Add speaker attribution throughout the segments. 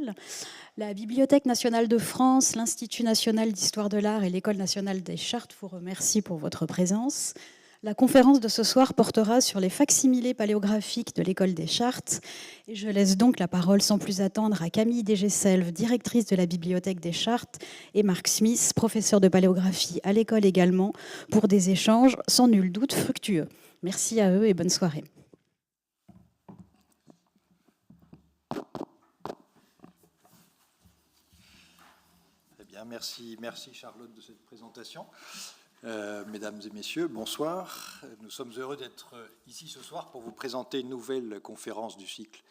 Speaker 1: Michel. La Bibliothèque nationale de France, l'Institut national d'histoire de l'art et l'École nationale des chartes vous remercient pour votre présence. La conférence de ce soir portera sur les facsimilés paléographiques de l'École des chartes. Et je laisse donc la parole sans plus attendre à Camille Desgesselves, directrice de la Bibliothèque des chartes, et Marc Smith, professeur de paléographie à l'école également, pour des échanges sans nul doute fructueux. Merci à eux et bonne soirée.
Speaker 2: Eh bien, merci Charlotte de cette présentation. Mesdames et messieurs, bonsoir. Nous sommes heureux d'être ici ce soir pour vous présenter une nouvelle conférence du cycle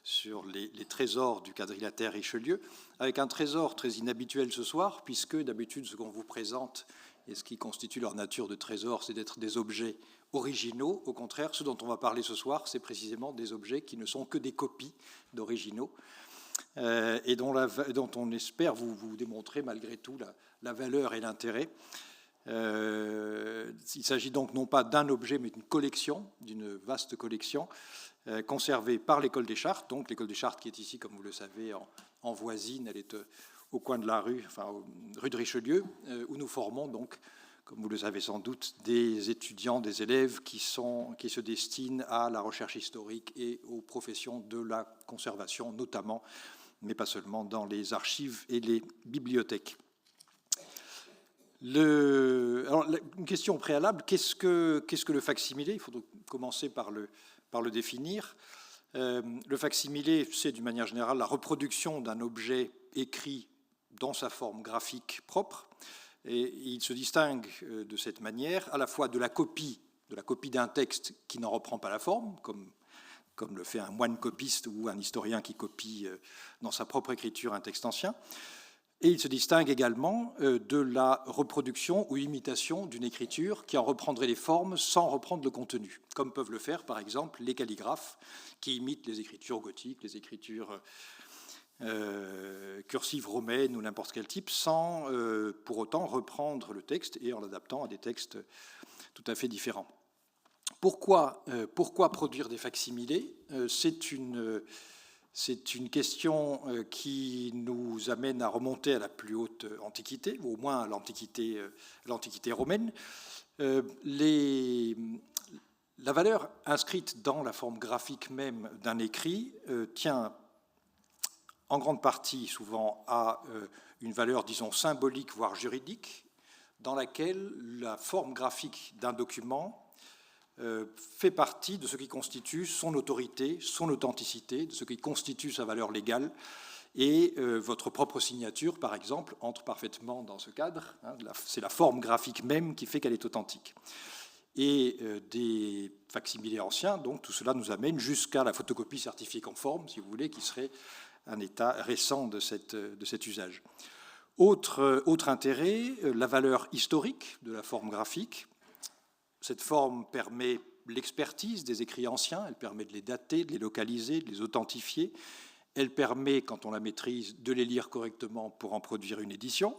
Speaker 2: sur les trésors du quadrilatère Richelieu, avec un trésor très inhabituel ce soir, puisque d'habitude ce qu'on vous présente et ce qui constitue leur nature de trésor, c'est d'être des objets originaux. Au contraire, ce dont on va parler ce soir, c'est précisément des objets qui ne sont que des copies d'originaux, et dont on espère vous démontrer malgré tout la valeur et l'intérêt. Il s'agit donc non pas d'un objet, mais d'une collection, d'une vaste collection, conservée par l'École des Chartes. Donc l'École des Chartes qui est ici, comme vous le savez, en voisine, elle est au coin de la rue, enfin rue de Richelieu, où nous formons donc, comme vous le savez sans doute, des étudiants, des élèves qui se destinent à la recherche historique et aux professions de la conservation, notamment, mais pas seulement, dans les archives et les bibliothèques. Alors, une question préalable, qu'est-ce que le facsimilé? Il faut donc commencer par le définir. Le facsimilé, c'est d'une manière générale la reproduction d'un objet écrit dans sa forme graphique propre. Et il se distingue de cette manière à la fois de la copie d'un texte qui n'en reprend pas la forme, comme le fait un moine copiste ou un historien qui copie dans sa propre écriture un texte ancien. Et il se distingue également de la reproduction ou imitation d'une écriture qui en reprendrait les formes sans reprendre le contenu, comme peuvent le faire par exemple les calligraphes qui imitent les écritures gothiques, les écritures cursives romaines ou n'importe quel type, sans pour autant reprendre le texte et en l'adaptant à des textes tout à fait différents. Pourquoi produire des facsimilés? C'est une question qui nous amène à remonter à la plus haute Antiquité, ou au moins à l'Antiquité romaine. La valeur inscrite dans la forme graphique même d'un écrit tient en grande partie souvent à une valeur, disons, symbolique, voire juridique, dans laquelle la forme graphique d'un document fait partie de ce qui constitue son autorité, son authenticité, de ce qui constitue sa valeur légale. Et votre propre signature, par exemple, entre parfaitement dans ce cadre. C'est la forme graphique même qui fait qu'elle est authentique. Et des facsimilés anciens, donc tout cela nous amène jusqu'à la photocopie certifiée conforme, si vous voulez, qui serait un état récent de cet usage. Autre intérêt, la valeur historique de la forme graphique. Cette forme permet l'expertise des écrits anciens, elle permet de les dater, de les localiser, de les authentifier. Elle permet, quand on la maîtrise, de les lire correctement pour en produire une édition.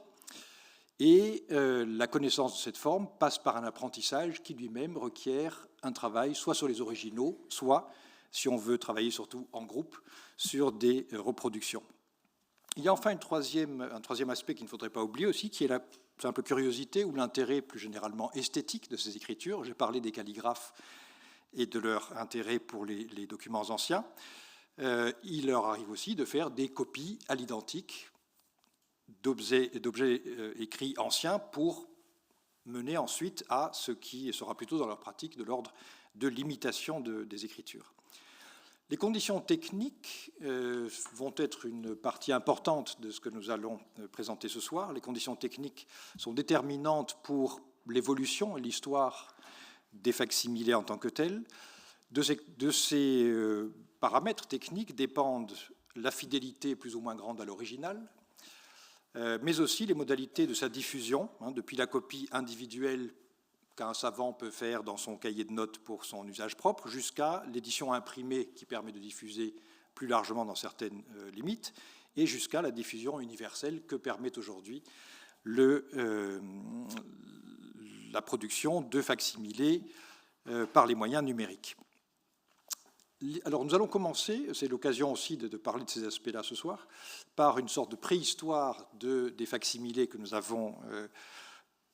Speaker 2: Et la connaissance de cette forme passe par un apprentissage qui lui-même requiert un travail soit sur les originaux, soit, si on veut travailler surtout en groupe, sur des reproductions. Il y a enfin un troisième aspect qu'il ne faudrait pas oublier aussi, qui est la simple curiosité ou l'intérêt plus généralement esthétique de ces écritures. J'ai parlé des calligraphes et de leur intérêt pour les documents anciens. Il leur arrive aussi de faire des copies à l'identique d'objets écrits anciens pour mener ensuite à ce qui sera plutôt dans leur pratique de l'ordre de l'imitation des écritures. Les conditions techniques vont être une partie importante de ce que nous allons présenter ce soir. Les conditions techniques sont déterminantes pour l'évolution et l'histoire des facsimilés en tant que tels. De ces paramètres techniques dépendent la fidélité plus ou moins grande à l'original, mais aussi les modalités de sa diffusion, depuis la copie individuelle qu'un savant peut faire dans son cahier de notes pour son usage propre, jusqu'à l'édition imprimée qui permet de diffuser plus largement dans certaines limites, et jusqu'à la diffusion universelle que permet aujourd'hui la production de facsimilés par les moyens numériques. Alors nous allons commencer, c'est l'occasion aussi de parler de ces aspects-là ce soir, par une sorte de préhistoire des facsimilés que nous avons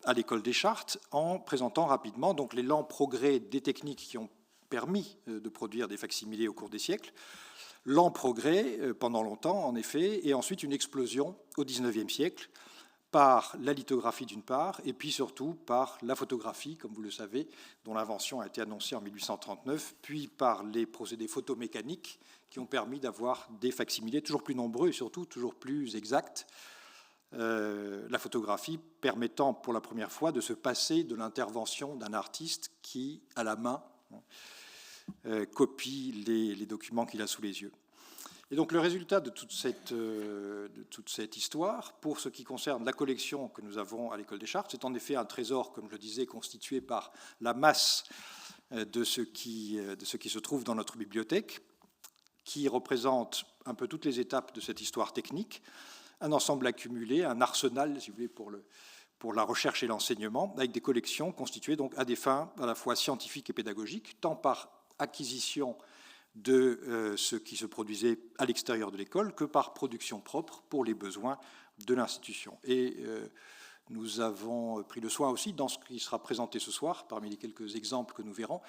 Speaker 2: à l'école des Chartes, en présentant rapidement donc les lents progrès des techniques qui ont permis de produire des facsimilés au cours des siècles, lent progrès pendant longtemps en effet, et ensuite une explosion au XIXe siècle par la lithographie d'une part, et puis surtout par la photographie, comme vous le savez, dont l'invention a été annoncée en 1839, puis par les procédés photomécaniques qui ont permis d'avoir des facsimilés toujours plus nombreux et surtout toujours plus exacts. La photographie permettant pour la première fois de se passer de l'intervention d'un artiste qui, à la main, copie les documents qu'il a sous les yeux. Et donc le résultat de toute cette histoire, pour ce qui concerne la collection que nous avons à l'école des Chartes, c'est en effet un trésor, comme je le disais, constitué par la masse de ce qui se trouve dans notre bibliothèque, qui représente un peu toutes les étapes de cette histoire technique, un ensemble accumulé, un arsenal, si vous voulez, pour la recherche et l'enseignement, avec des collections constituées donc à des fins à la fois scientifiques et pédagogiques, tant par acquisition de ce qui se produisait à l'extérieur de l'école que par production propre pour les besoins de l'institution. Et nous avons pris le soin aussi, dans ce qui sera présenté ce soir, parmi les quelques exemples que nous verrons,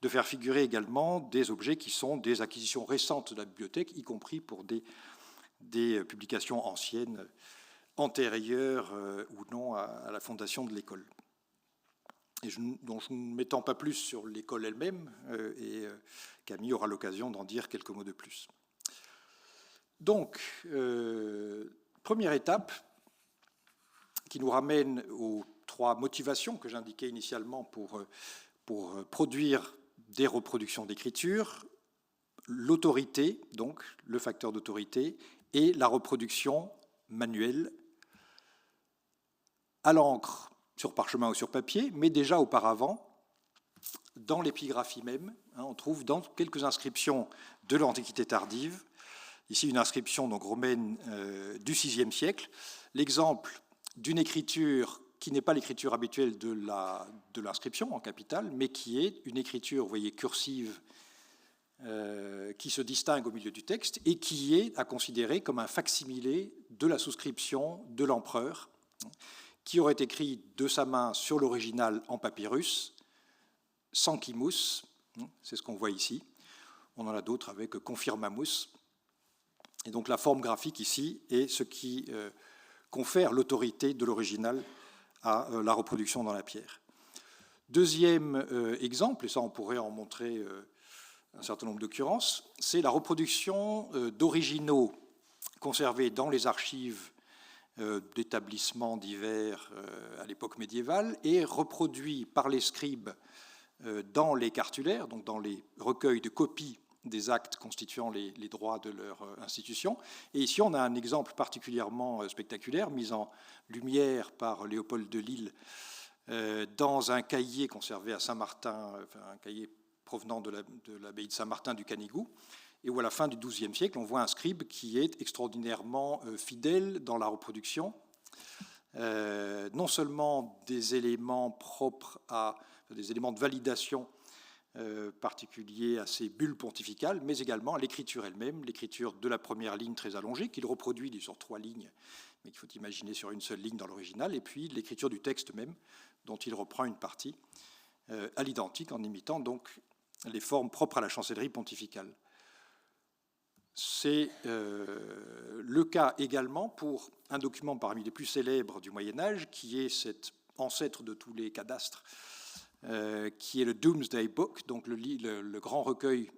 Speaker 2: de faire figurer également des objets qui sont des acquisitions récentes de la bibliothèque, y compris pour des publications anciennes, antérieures ou non à la fondation de l'école. Et dont je ne m'étends pas plus sur l'école elle-même, et Camille aura l'occasion d'en dire quelques mots de plus. Donc, première étape qui nous ramène aux 3 motivations que j'indiquais initialement pour produire des reproductions d'écriture: l'autorité, donc le facteur d'autorité, et la reproduction manuelle à l'encre, sur parchemin ou sur papier, mais déjà auparavant, dans l'épigraphie même, on trouve dans quelques inscriptions de l'Antiquité tardive, ici une inscription donc romaine du VIe siècle, l'exemple d'une écriture qui n'est pas l'écriture habituelle de l'inscription en capitale, mais qui est une écriture, vous voyez, cursive, qui se distingue au milieu du texte et qui est à considérer comme un facsimilé de la souscription de l'empereur, qui aurait écrit de sa main sur l'original en papyrus, sans chimus, c'est ce qu'on voit ici. On en a d'autres avec confirmamus. Et donc la forme graphique ici est ce qui confère l'autorité de l'original à la reproduction dans la pierre. Deuxième exemple, et ça on pourrait en montrer un certain nombre d'occurrences, c'est la reproduction d'originaux conservés dans les archives d'établissements divers à l'époque médiévale et reproduits par les scribes dans les cartulaires, donc dans les recueils de copies des actes constituant les droits de leur institution. Et ici, on a un exemple particulièrement spectaculaire, mis en lumière par Léopold de Lille dans un cahier conservé à Saint-Martin, enfin, un cahier provenant de l'abbaye de Saint-Martin du Canigou, et où à la fin du XIIe siècle, on voit un scribe qui est extraordinairement fidèle dans la reproduction, non seulement des éléments propres des éléments de validation particuliers à ces bulles pontificales, mais également à l'écriture elle-même, l'écriture de la première ligne très allongée, qu'il reproduit sur 3 lignes, mais qu'il faut imaginer sur une seule ligne dans l'original, et puis l'écriture du texte même, dont il reprend une partie à l'identique, en imitant donc les formes propres à la chancellerie pontificale. C'est le cas également pour un document parmi les plus célèbres du Moyen-Âge, qui est cet ancêtre de tous les cadastres, qui est le Domesday Book, donc le grand recueil,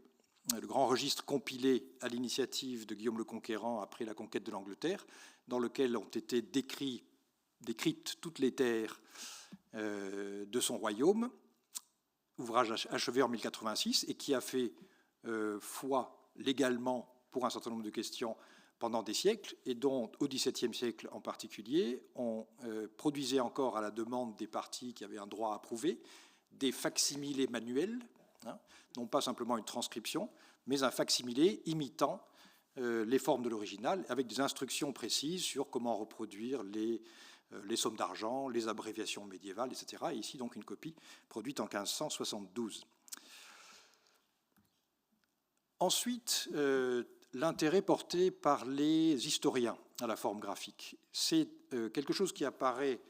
Speaker 2: le grand registre compilé à l'initiative de Guillaume le Conquérant après la conquête de l'Angleterre, dans lequel ont été décrites toutes les terres de son royaume, ouvrage achevé en 1086 et qui a fait foi légalement pour un certain nombre de questions pendant des siècles, et dont, au XVIIe siècle en particulier, on produisait encore à la demande des parties qui avaient un droit à prouver des facsimilés manuels, non pas simplement une transcription, mais un facsimilé imitant les formes de l'original, avec des instructions précises sur comment reproduire les sommes d'argent, les abréviations médiévales, etc. Et ici, donc, une copie produite en 1572. Ensuite, l'intérêt porté par les historiens à la forme graphique. C'est quelque chose qui apparaît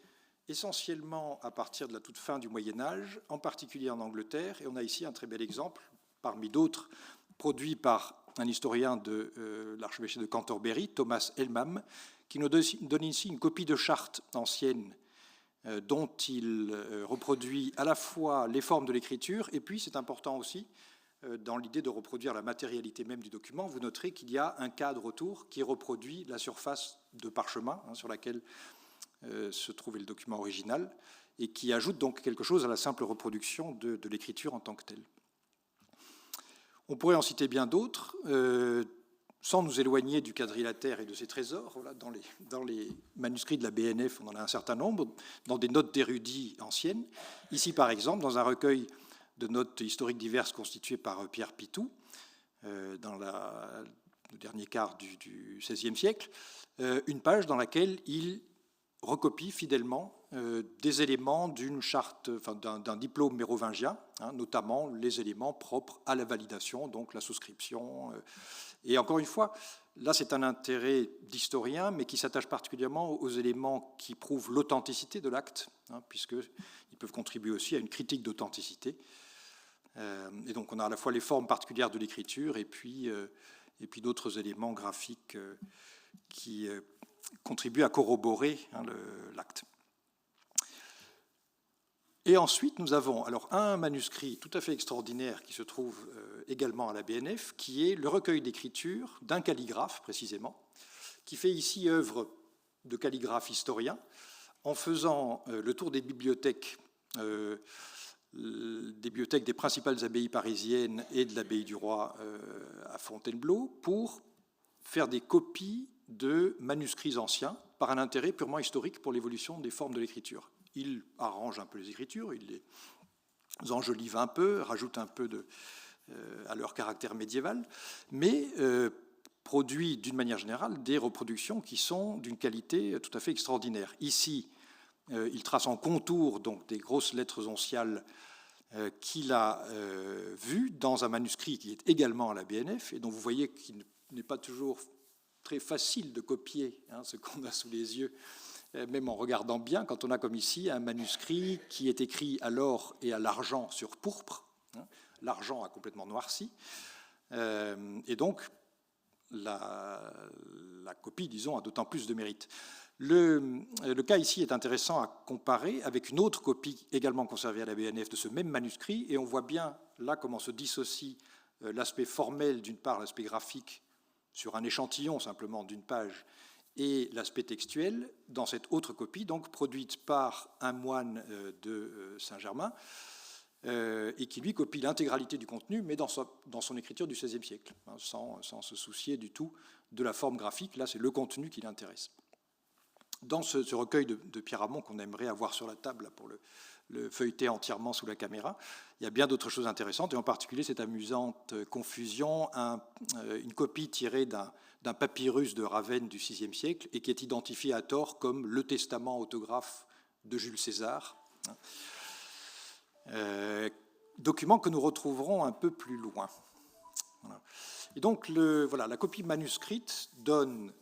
Speaker 2: essentiellement à partir de la toute fin du Moyen-Âge, en particulier en Angleterre, et on a ici un très bel exemple, parmi d'autres, produit par un historien de l'archevêché de Canterbury, Thomas Elmham, qui nous donne ici une copie de charte ancienne dont il reproduit à la fois les formes de l'écriture, et puis, c'est important aussi, dans l'idée de reproduire la matérialité même du document, vous noterez qu'il y a un cadre autour qui reproduit la surface de parchemin sur laquelle se trouvait le document original, et qui ajoute donc quelque chose à la simple reproduction de l'écriture en tant que telle. On pourrait en citer bien d'autres, sans nous éloigner du quadrilatère et de ses trésors. Voilà, dans les manuscrits de la BNF, on en a un certain nombre, dans des notes d'érudits anciennes. Ici, par exemple, dans un recueil de notes historiques diverses constitué par Pierre Pitou, dans le dernier quart du XVIe siècle, une page dans laquelle il recopie fidèlement des éléments d'une charte, enfin, d'un diplôme mérovingien, notamment les éléments propres à la validation, donc la souscription. Et encore une fois, là c'est un intérêt d'historien, mais qui s'attache particulièrement aux éléments qui prouvent l'authenticité de l'acte, puisqu'ils peuvent contribuer aussi à une critique d'authenticité. Et donc on a à la fois les formes particulières de l'écriture et puis d'autres éléments graphiques qui contribuent à corroborer l'acte. Et ensuite, nous avons alors un manuscrit tout à fait extraordinaire qui se trouve également à la BNF, qui est le recueil d'écriture d'un calligraphe, précisément, qui fait ici œuvre de calligraphe historien, en faisant le tour des bibliothèques des principales abbayes parisiennes et de l'abbaye du Roi à Fontainebleau, pour faire des copies de manuscrits anciens par un intérêt purement historique pour l'évolution des formes de l'écriture. Il arrange un peu les écritures, il les enjolive un peu, rajoute un peu à leur caractère médiéval, mais produit d'une manière générale des reproductions qui sont d'une qualité tout à fait extraordinaire. Ici, il trace en contour donc des grosses lettres onciales qu'il a vues dans un manuscrit qui est également à la BNF et dont vous voyez qu'il n'est pas toujours très facile de copier ce qu'on a sous les yeux, même en regardant bien, quand on a comme ici un manuscrit qui est écrit à l'or et à l'argent sur pourpre. L'argent a complètement noirci, et donc la copie, disons, a d'autant plus de mérite. Le cas ici est intéressant à comparer avec une autre copie également conservée à la BNF de ce même manuscrit, et on voit bien là comment se dissocie l'aspect formel, d'une part l'aspect graphique sur un échantillon simplement d'une page, et l'aspect textuel dans cette autre copie, donc produite par un moine de Saint-Germain, et qui lui copie l'intégralité du contenu, mais dans son écriture du XVIe siècle, sans se soucier du tout de la forme graphique. Là, c'est le contenu qui l'intéresse. Dans ce recueil de Pierre Hamon qu'on aimerait avoir sur la table pour le feuilleter entièrement sous la caméra, il y a bien d'autres choses intéressantes, et en particulier cette amusante confusion, une copie tirée d'un papyrus de Ravenne du VIe siècle et qui est identifié à tort comme le testament autographe de Jules César, document que nous retrouverons un peu plus loin. Voilà. Et donc la copie manuscrite donne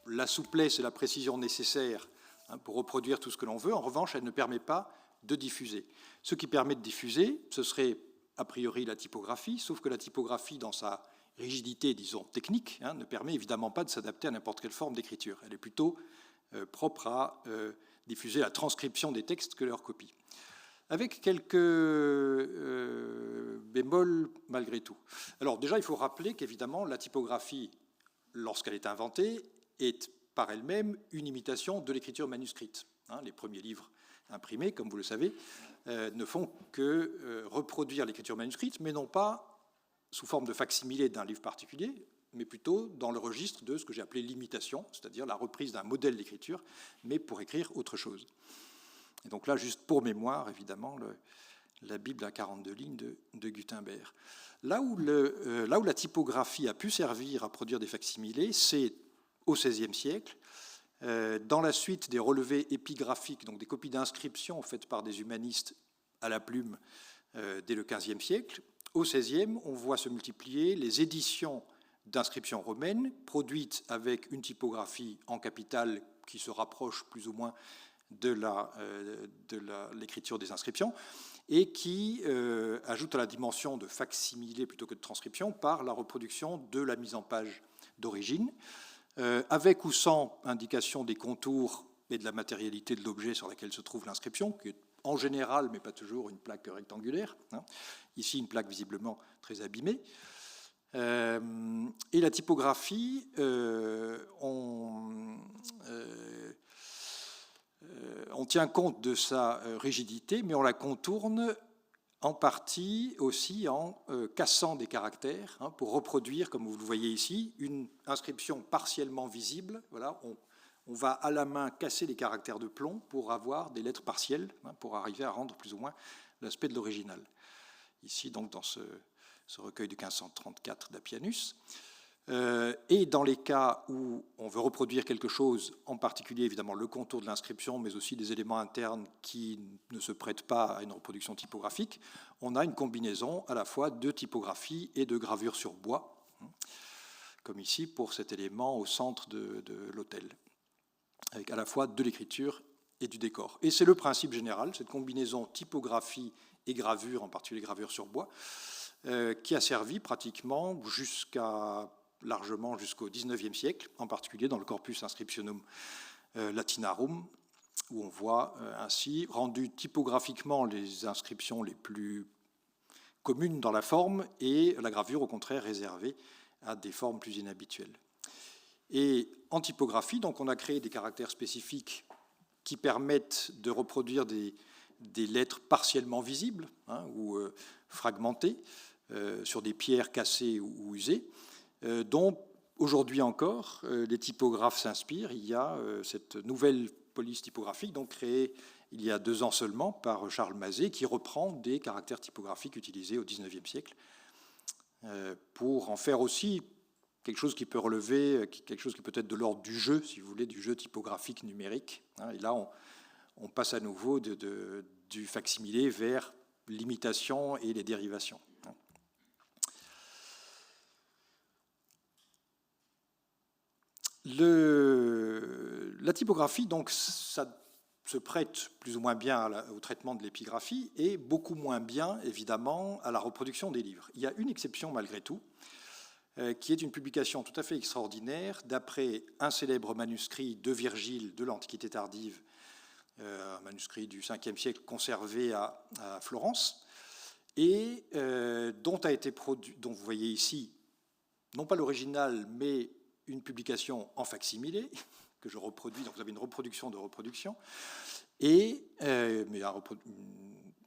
Speaker 2: la souplesse et la précision nécessaires pour reproduire tout ce que l'on veut. En revanche, elle ne permet pas de diffuser. Ce qui permet de diffuser, ce serait a priori la typographie, sauf que la typographie, dans sa rigidité, disons, technique, ne permet évidemment pas de s'adapter à n'importe quelle forme d'écriture. Elle est plutôt propre à diffuser la transcription des textes que leur copie, avec quelques bémols malgré tout. Alors déjà, il faut rappeler qu'évidemment, la typographie, lorsqu'elle est inventée, est par elle-même une imitation de l'écriture manuscrite. Les premiers livres imprimés, comme vous le savez, ne font que reproduire l'écriture manuscrite, mais non pas sous forme de facsimilé d'un livre particulier, mais plutôt dans le registre de ce que j'ai appelé l'imitation, c'est-à-dire la reprise d'un modèle d'écriture, mais pour écrire autre chose. Et donc là, juste pour mémoire, évidemment, la Bible à 42 lignes de Gutenberg. Là où la typographie a pu servir à produire des facsimilés, c'est au XVIe siècle, dans la suite des relevés épigraphiques, donc des copies d'inscriptions faites par des humanistes à la plume dès le XVe siècle, au XVIe, on voit se multiplier les éditions d'inscriptions romaines produites avec une typographie en capitale qui se rapproche plus ou moins de l'écriture des inscriptions et qui ajoute à la dimension de facsimilé plutôt que de transcription par la reproduction de la mise en page d'origine, avec ou sans indication des contours et de la matérialité de l'objet sur laquelle se trouve l'inscription, qui est en général, mais pas toujours, une plaque rectangulaire. Ici, une plaque visiblement très abîmée. Et la typographie, on tient compte de sa rigidité, mais on la contourne en partie aussi en cassant des caractères, pour reproduire, comme vous le voyez ici, une inscription partiellement visible. Voilà, on va à la main casser les caractères de plomb pour avoir des lettres partielles, pour arriver à rendre plus ou moins l'aspect de l'original. Ici, donc, dans ce recueil de 1534 d'Appianus. Et dans les cas où on veut reproduire quelque chose, en particulier évidemment le contour de l'inscription, mais aussi des éléments internes qui ne se prêtent pas à une reproduction typographique, on a une combinaison à la fois de typographie et de gravure sur bois, comme ici pour cet élément au centre de l'autel, avec à la fois de l'écriture et du décor. Et c'est le principe général, cette combinaison typographie et gravure, en particulier gravure sur bois, qui a servi pratiquement largement jusqu'au XIXe siècle, en particulier dans le Corpus Inscriptionum Latinarum, où on voit ainsi rendues typographiquement les inscriptions les plus communes dans la forme et la gravure, au contraire, réservée à des formes plus inhabituelles. Et en typographie, donc, on a créé des caractères spécifiques qui permettent de reproduire des lettres partiellement visibles ou fragmentées sur des pierres cassées ou usées, dont aujourd'hui encore les typographes s'inspirent. Il y a cette nouvelle police typographique, donc créée il y a 2 ans seulement par Charles Mazet, qui reprend des caractères typographiques utilisés au XIXe siècle pour en faire aussi quelque chose qui peut relever, quelque chose qui peut être de l'ordre du jeu, si vous voulez, du jeu typographique numérique. Et là, on passe à nouveau du facsimilé vers l'imitation et les dérivations. La typographie, donc, ça se prête plus ou moins bien au traitement de l'épigraphie et beaucoup moins bien, évidemment, à la reproduction des livres. Il y a une exception malgré tout, qui est une publication tout à fait extraordinaire d'après un célèbre manuscrit de Virgile de l'Antiquité tardive, un manuscrit du 5e siècle conservé à Florence, et dont a été produit, dont vous voyez ici, non pas l'original, mais une publication en facsimilé, que je reproduis, donc vous avez une reproduction de reproduction, mais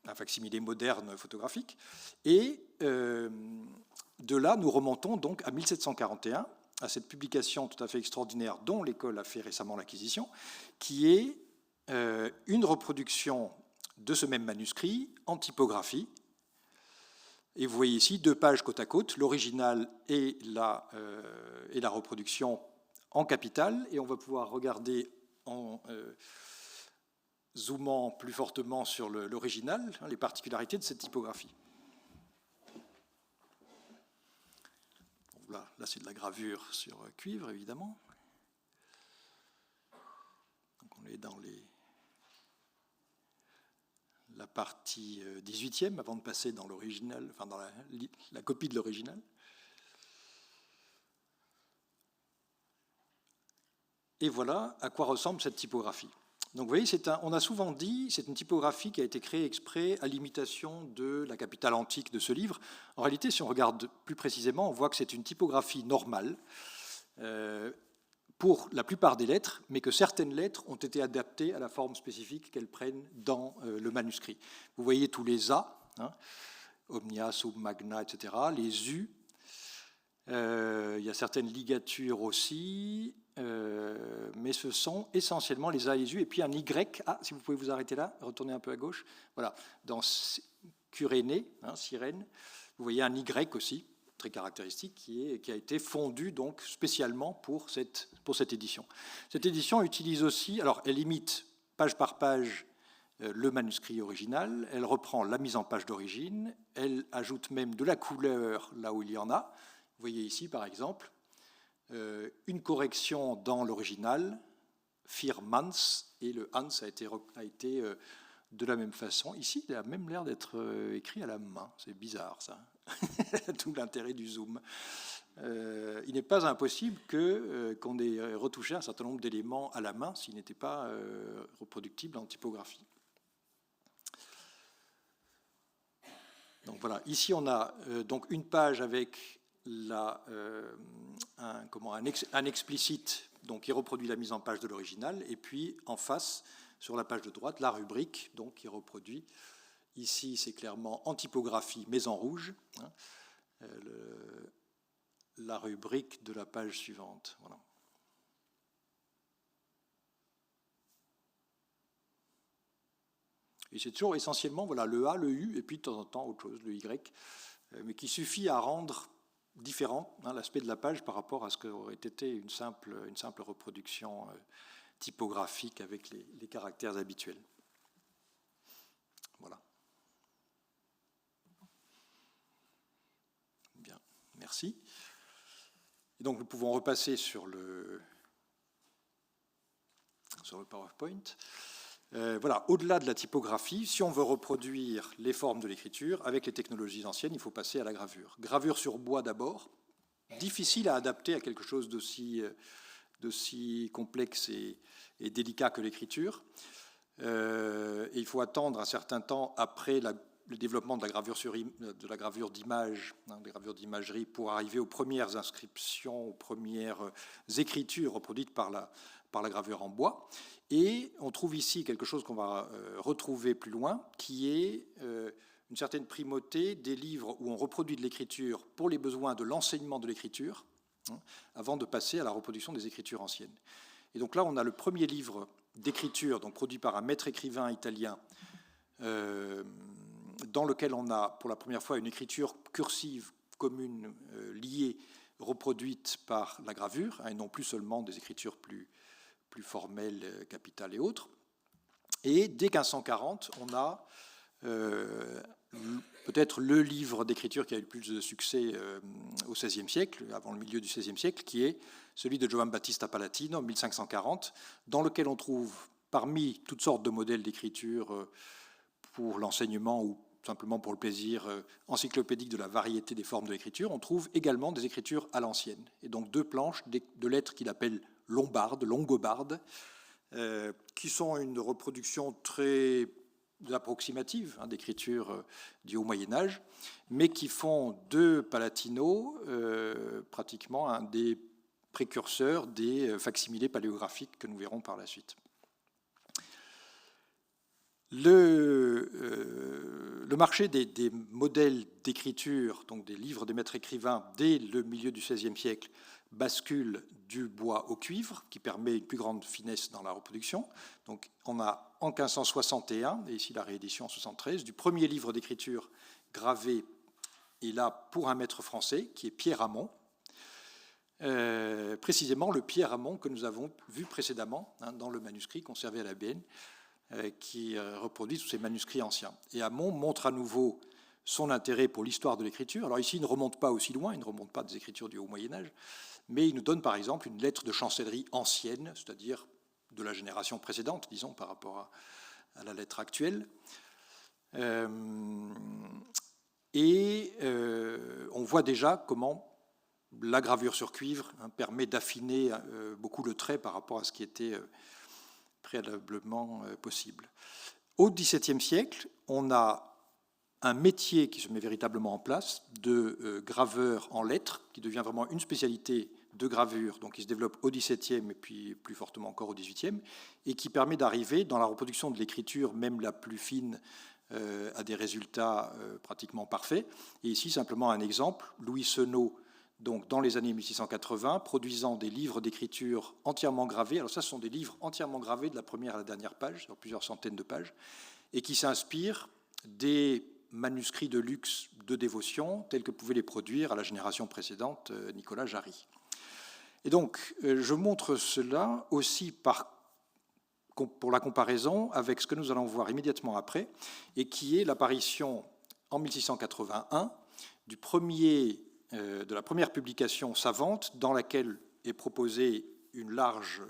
Speaker 2: un facsimilé moderne photographique, et de là, nous remontons donc à 1741, à cette publication tout à fait extraordinaire dont l'école a fait récemment l'acquisition, qui est une reproduction de ce même manuscrit en typographie. Et vous voyez ici 2 pages côte à côte, l'original et la reproduction en capitale. Et on va pouvoir regarder en zoomant plus fortement sur l'original les particularités de cette typographie. Là, c'est de la gravure sur cuivre, évidemment. Donc on est dans la partie 18e, avant de passer dans l'original, enfin dans la copie de l'original. Et voilà à quoi ressemble cette typographie. Donc vous voyez, on a souvent dit, c'est une typographie qui a été créée exprès à l'imitation de la capitale antique de ce livre. En réalité, si on regarde plus précisément, on voit que c'est une typographie normale pour la plupart des lettres, mais que certaines lettres ont été adaptées à la forme spécifique qu'elles prennent dans le manuscrit. Vous voyez tous les A, omnia, sub, magna, etc., les U. Il y a certaines ligatures aussi, mais ce sont essentiellement les A et les U, et puis un Y. Ah, si vous pouvez vous arrêter là, retournez un peu à gauche. Voilà, dans Curénée, sirène, vous voyez un Y aussi, très caractéristique, qui a été fondu donc spécialement pour cette édition. Cette édition utilise aussi, alors elle imite page par page le manuscrit original, elle reprend la mise en page d'origine, elle ajoute même de la couleur là où il y en a. Vous voyez ici, par exemple, une correction dans l'original, Fir Mans, et le Hans a été de la même façon. Ici, il a même l'air d'être écrit à la main. C'est bizarre, ça. Tout l'intérêt du zoom. Il n'est pas impossible qu'on ait retouché un certain nombre d'éléments à la main s'ils n'étaient pas reproductibles en typographie. Donc voilà, ici on a donc une page avec un explicite donc, qui reproduit la mise en page de l'original, et puis en face, sur la page de droite, la rubrique donc, qui reproduit. Ici, c'est clairement en typographie, mais en rouge, hein, la rubrique de la page suivante. Voilà. Et c'est toujours essentiellement voilà, le A, le U, et puis de temps en temps autre chose, le Y, mais qui suffit à rendre différent hein, l'aspect de la page par rapport à ce qu'aurait été une simple reproduction typographique avec les caractères habituels. Voilà. Bien, merci. Et donc nous pouvons repasser sur le PowerPoint. Voilà, au-delà de la typographie, si on veut reproduire les formes de l'écriture avec les technologies anciennes, il faut passer à la gravure. Gravure sur bois d'abord, difficile à adapter à quelque chose d'aussi complexe et délicat que l'écriture. Et il faut attendre un certain temps après le développement de la gravure d'image, des gravures d'imagerie, pour arriver aux premières inscriptions, aux premières écritures reproduites par la gravure en bois. Et on trouve ici quelque chose qu'on va retrouver plus loin, qui est une certaine primauté des livres où on reproduit de l'écriture pour les besoins de l'enseignement de l'écriture, hein, avant de passer à la reproduction des écritures anciennes. Et donc là, on a le premier livre d'écriture, donc produit par un maître écrivain italien, dans lequel on a pour la première fois une écriture cursive commune liée, reproduite par la gravure, hein, et non plus seulement des écritures plus formelles, capitales et autres. Et dès 1540, on a peut-être le livre d'écriture qui a eu le plus de succès au XVIe siècle, avant le milieu du XVIe siècle, qui est celui de Giovan Battista Palatino, 1540, dans lequel on trouve, parmi toutes sortes de modèles d'écriture pour l'enseignement ou simplement pour le plaisir encyclopédique de la variété des formes de l'écriture, on trouve également des écritures à l'ancienne. Et donc deux planches de lettres qu'il appelle lombardes, longobardes, qui sont une reproduction très approximative hein, d'écriture du Haut Moyen-Âge, mais qui font de Palatino pratiquement un des précurseurs des facsimilés paléographiques que nous verrons par la suite. Le marché des modèles d'écriture, donc des livres des maîtres écrivains, dès le milieu du XVIe siècle, bascule du bois au cuivre, qui permet une plus grande finesse dans la reproduction. Donc, on a en 1561, et ici la réédition en 73, du premier livre d'écriture gravé, et là pour un maître français, qui est Pierre Hamon, précisément le Pierre Hamon que nous avons vu précédemment hein, dans le manuscrit conservé à la BN, qui reproduit tous ces manuscrits anciens. Et Hamon montre à nouveau son intérêt pour l'histoire de l'écriture. Alors ici, il ne remonte pas aussi loin, il ne remonte pas des écritures du Haut Moyen-Âge, mais il nous donne par exemple une lettre de chancellerie ancienne, c'est-à-dire de la génération précédente, disons, par rapport à la lettre actuelle. On voit déjà comment la gravure sur cuivre hein, permet d'affiner beaucoup le trait par rapport à ce qui était préalablement possible. Au XVIIe siècle, on a un métier qui se met véritablement en place de graveur en lettres, qui devient vraiment une spécialité de gravure, donc qui se développe au XVIIe et puis plus fortement encore au XVIIIe, et qui permet d'arriver dans la reproduction de l'écriture, même la plus fine, à des résultats pratiquement parfaits. Et ici, simplement un exemple, Louis Senot, donc dans les années 1680, produisant des livres d'écriture entièrement gravés. Alors ça, ce sont des livres entièrement gravés de la première à la dernière page, sur plusieurs centaines de pages, et qui s'inspirent des manuscrits de luxe de dévotion, tels que pouvait les produire à la génération précédente Nicolas Jarry. Et donc, je montre cela aussi par pour la comparaison avec ce que nous allons voir immédiatement après, et qui est l'apparition en 1681 de la première publication savante dans laquelle est proposée une large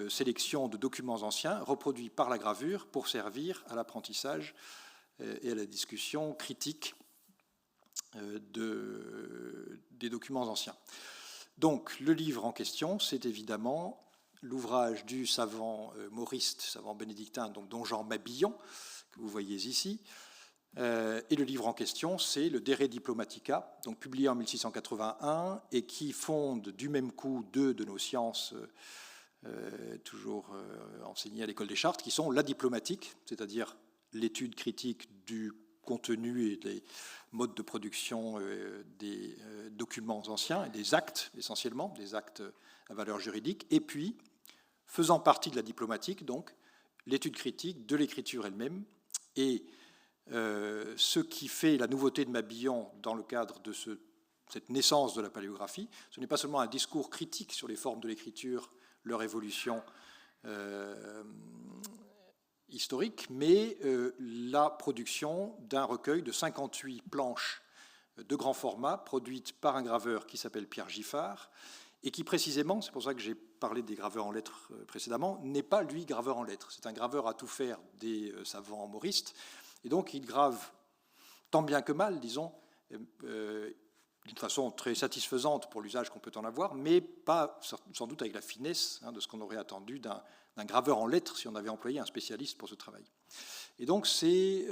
Speaker 2: sélection de documents anciens reproduits par la gravure pour servir à l'apprentissage et à la discussion critique des documents anciens. Donc, le livre en question, c'est évidemment l'ouvrage du savant mauriste, savant bénédictin, donc don Jean Mabillon, que vous voyez ici. Et le livre en question, c'est le De Re Diplomatica, donc publié en 1681 et qui fonde du même coup deux de nos sciences toujours enseignées à l'école des Chartes, qui sont la diplomatique, c'est-à-dire l'étude critique du contenu et des modes de production des documents anciens et des actes, essentiellement, des actes à valeur juridique, et puis, faisant partie de la diplomatique, donc, l'étude critique de l'écriture elle-même, et ce qui fait la nouveauté de Mabillon dans le cadre de cette naissance de la paléographie, ce n'est pas seulement un discours critique sur les formes de l'écriture, leur évolution historique, mais la production d'un recueil de 58 planches de grand format produites par un graveur qui s'appelle Pierre Giffard et qui précisément, c'est pour ça que j'ai parlé des graveurs en lettres précédemment, n'est pas lui graveur en lettres. C'est un graveur à tout faire des savants mauristes et donc il grave tant bien que mal, disons, d'une façon très satisfaisante pour l'usage qu'on peut en avoir, mais pas sans doute avec la finesse de ce qu'on aurait attendu d'un graveur en lettres si on avait employé un spécialiste pour ce travail. Et donc c'est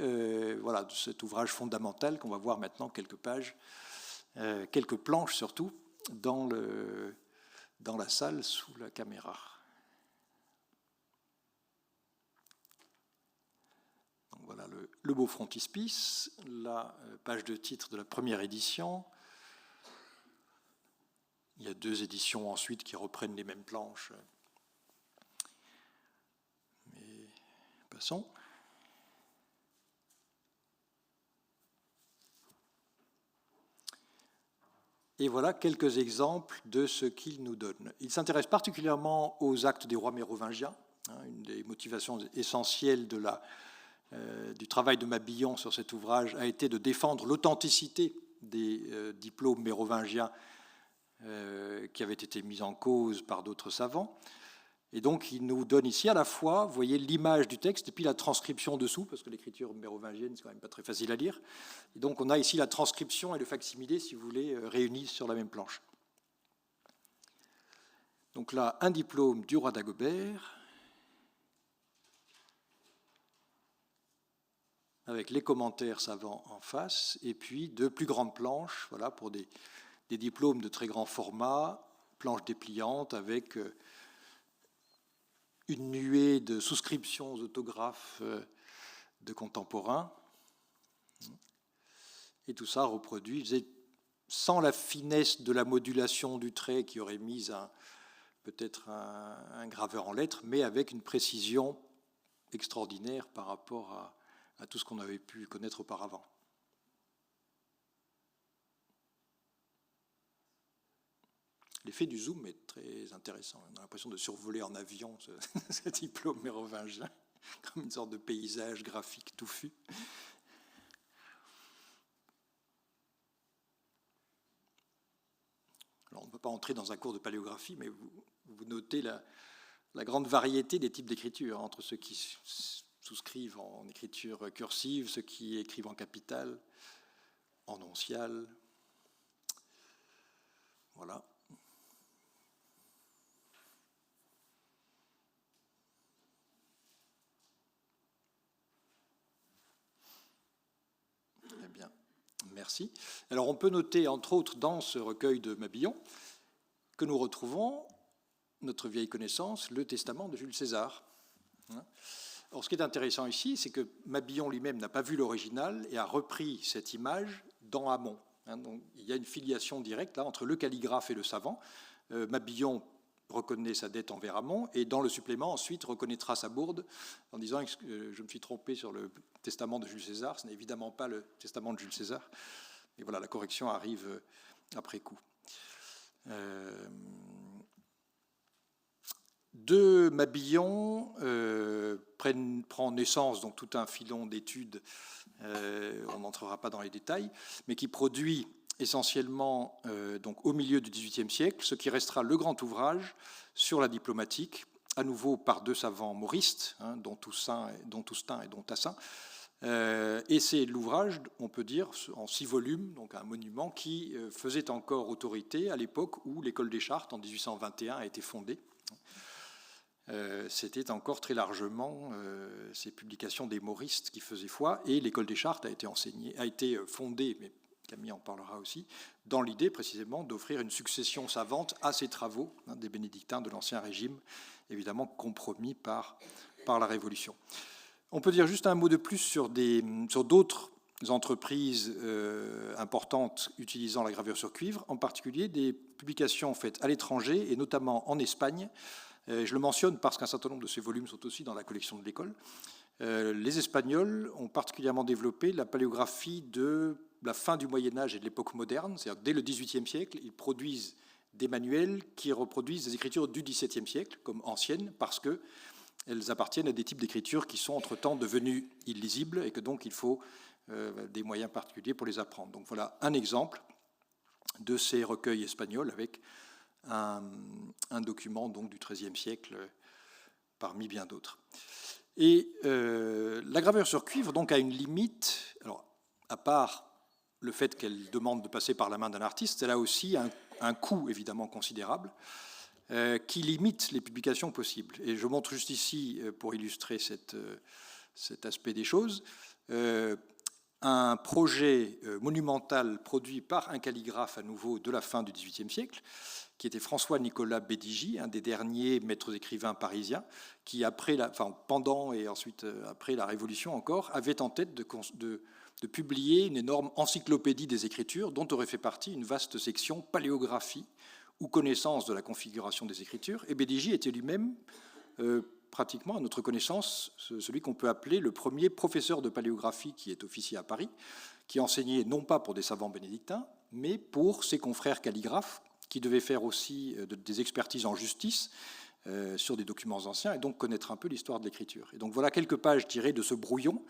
Speaker 2: voilà, cet ouvrage fondamental qu'on va voir maintenant quelques pages, quelques planches surtout, dans la salle sous la caméra. Donc voilà le beau frontispice, la page de titre de la première édition. Il y a deux éditions ensuite qui reprennent les mêmes planches. Mais passons. Et voilà quelques exemples de ce qu'il nous donne. Il s'intéresse particulièrement aux actes des rois mérovingiens. Une des motivations essentielles du travail de Mabillon sur cet ouvrage a été de défendre l'authenticité des diplômes mérovingiens qui avaient été mis en cause par d'autres savants. Et donc, il nous donne ici à la fois, vous voyez, l'image du texte et puis la transcription dessous, parce que l'écriture mérovingienne, c'est quand même pas très facile à lire. Et donc, on a ici la transcription et le facsimilé, si vous voulez, réunis sur la même planche. Donc là, un diplôme du roi d'Agobert, avec les commentaires savants en face, et puis deux plus grandes planches, voilà, pour des diplômes de très grand format, planches dépliantes avec une nuée de souscriptions aux autographes de contemporains. Et tout ça reproduit, sans la finesse de la modulation du trait qui aurait mis peut-être un graveur en lettres, mais avec une précision extraordinaire par rapport à tout ce qu'on avait pu connaître auparavant. L'effet du zoom est très intéressant. On a l'impression de survoler en avion ce diplôme mérovingien, comme une sorte de paysage graphique touffu. Alors, on ne peut pas entrer dans un cours de paléographie, mais vous notez la grande variété des types d'écriture, entre ceux qui souscrivent en écriture cursive, ceux qui écrivent en capitale, en onciale. Voilà. Très bien, merci. Alors on peut noter, entre autres, dans ce recueil de Mabillon, que nous retrouvons notre vieille connaissance, le testament de Jules César. Alors ce qui est intéressant ici, c'est que Mabillon lui-même n'a pas vu l'original et a repris cette image dans Hamon. Donc, il y a une filiation directe là, entre le calligraphe et le savant. Mabillon reconnaît sa dette envers Hamon et dans le supplément ensuite reconnaîtra sa bourde en disant je me suis trompé sur le testament de Jules César, ce n'est évidemment pas le testament de Jules César. Et voilà, la correction arrive après coup. De Mabillon prend naissance, donc tout un filon d'études, on n'entrera pas dans les détails, mais qui produit essentiellement donc au milieu du XVIIIe siècle, ce qui restera le grand ouvrage sur la diplomatique, à nouveau par deux savants mauristes, dont Toussaint et dont Tassin. Et c'est l'ouvrage, on peut dire, en 6 volumes, donc un monument qui faisait encore autorité à l'époque où l'école des Chartes, en 1821, a été fondée. C'était encore très largement ces publications des mauristes qui faisaient foi, et l'école des Chartes a été fondée, mais Camille en parlera aussi, dans l'idée précisément d'offrir une succession savante à ces travaux des bénédictins de l'Ancien Régime, évidemment compromis par la Révolution. On peut dire juste un mot de plus sur d'autres entreprises importantes utilisant la gravure sur cuivre, en particulier des publications faites à l'étranger et notamment en Espagne. Je le mentionne parce qu'un certain nombre de ces volumes sont aussi dans la collection de l'école. Les Espagnols ont particulièrement développé la paléographie de la fin du Moyen-Âge et de l'époque moderne, c'est-à-dire dès le XVIIIe siècle, ils produisent des manuels qui reproduisent des écritures du XVIIe siècle, comme anciennes, parce qu'elles appartiennent à des types d'écritures qui sont entre-temps devenus illisibles et que donc il faut des moyens particuliers pour les apprendre. Donc voilà un exemple de ces recueils espagnols avec un document donc du XIIIe siècle parmi bien d'autres. Et la gravure sur cuivre donc a une limite, alors à part le fait qu'elle demande de passer par la main d'un artiste, elle a aussi un coût évidemment considérable qui limite les publications possibles. Et je montre juste ici, pour illustrer cet aspect des choses, un projet monumental produit par un calligraphe à nouveau de la fin du XVIIIe siècle, qui était François-Nicolas Bédigy, un des derniers maîtres écrivains parisiens, qui pendant et ensuite après la Révolution encore, avait en tête de publier une énorme encyclopédie des écritures, dont aurait fait partie une vaste section paléographie ou connaissance de la configuration des écritures. Et Bédigy était lui-même, pratiquement à notre connaissance, celui qu'on peut appeler le premier professeur de paléographie qui est officier à Paris, qui enseignait non pas pour des savants bénédictins, mais pour ses confrères calligraphes, qui devaient faire aussi des expertises en justice sur des documents anciens, et donc connaître un peu l'histoire de l'écriture. Et donc voilà quelques pages tirées de ce brouillon,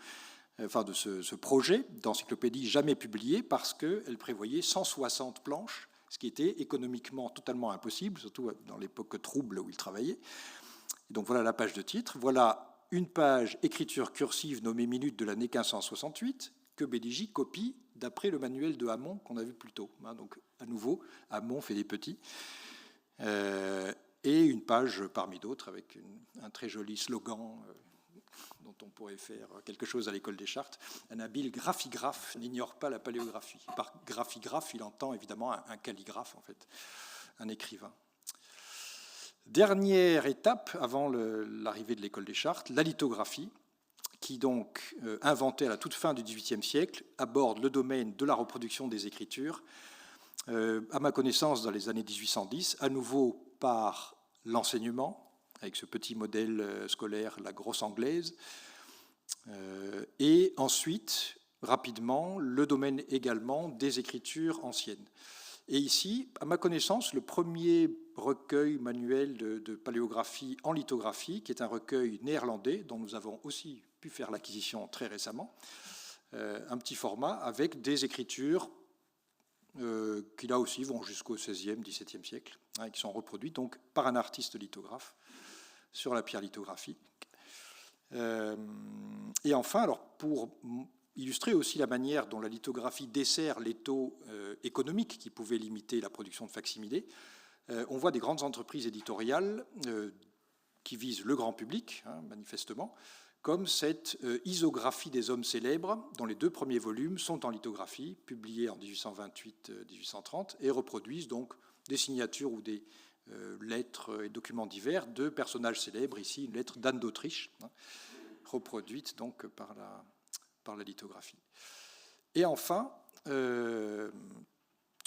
Speaker 2: de ce projet d'encyclopédie jamais publié, parce qu'elle prévoyait 160 planches, ce qui était économiquement totalement impossible, surtout dans l'époque trouble où il travaillait. Et donc voilà la page de titre. Voilà une page écriture cursive nommée Minute de l'année 1568, que Bédigy copie d'après le manuel de Hamon qu'on a vu plus tôt. Donc à nouveau, Hamon fait des petits. Et une page parmi d'autres avec un très joli slogan dont on pourrait faire quelque chose à l'école des Chartes. Un habile graphigraphe n'ignore pas la paléographie. Par graphigraphe, il entend évidemment un calligraphe, en fait, un écrivain. Dernière étape avant l'arrivée de l'école des Chartes, la lithographie, qui donc, inventée à la toute fin du XVIIIe siècle, aborde le domaine de la reproduction des écritures, à ma connaissance dans les années 1810, à nouveau par l'enseignement, avec ce petit modèle scolaire, la grosse anglaise, et ensuite, rapidement, le domaine également des écritures anciennes. Et ici, à ma connaissance, le premier recueil manuel de paléographie en lithographie, qui est un recueil néerlandais, dont nous avons aussi pu faire l'acquisition très récemment, un petit format avec des écritures qui là aussi vont jusqu'au XVIe, XVIIe siècle, qui sont reproduites donc par un artiste lithographe sur la pierre lithographique. Et enfin, alors pour illustrer aussi la manière dont la lithographie dessert les taux économiques qui pouvaient limiter la production de facsimilés, on voit des grandes entreprises éditoriales qui visent le grand public, manifestement, comme cette isographie des hommes célèbres, dont les 2 premiers volumes sont en lithographie, publiés en 1828-1830, et reproduisent donc des signatures ou des lettres et documents divers de personnages célèbres, ici une lettre d'Anne d'Autriche, reproduite donc par la lithographie. Et enfin,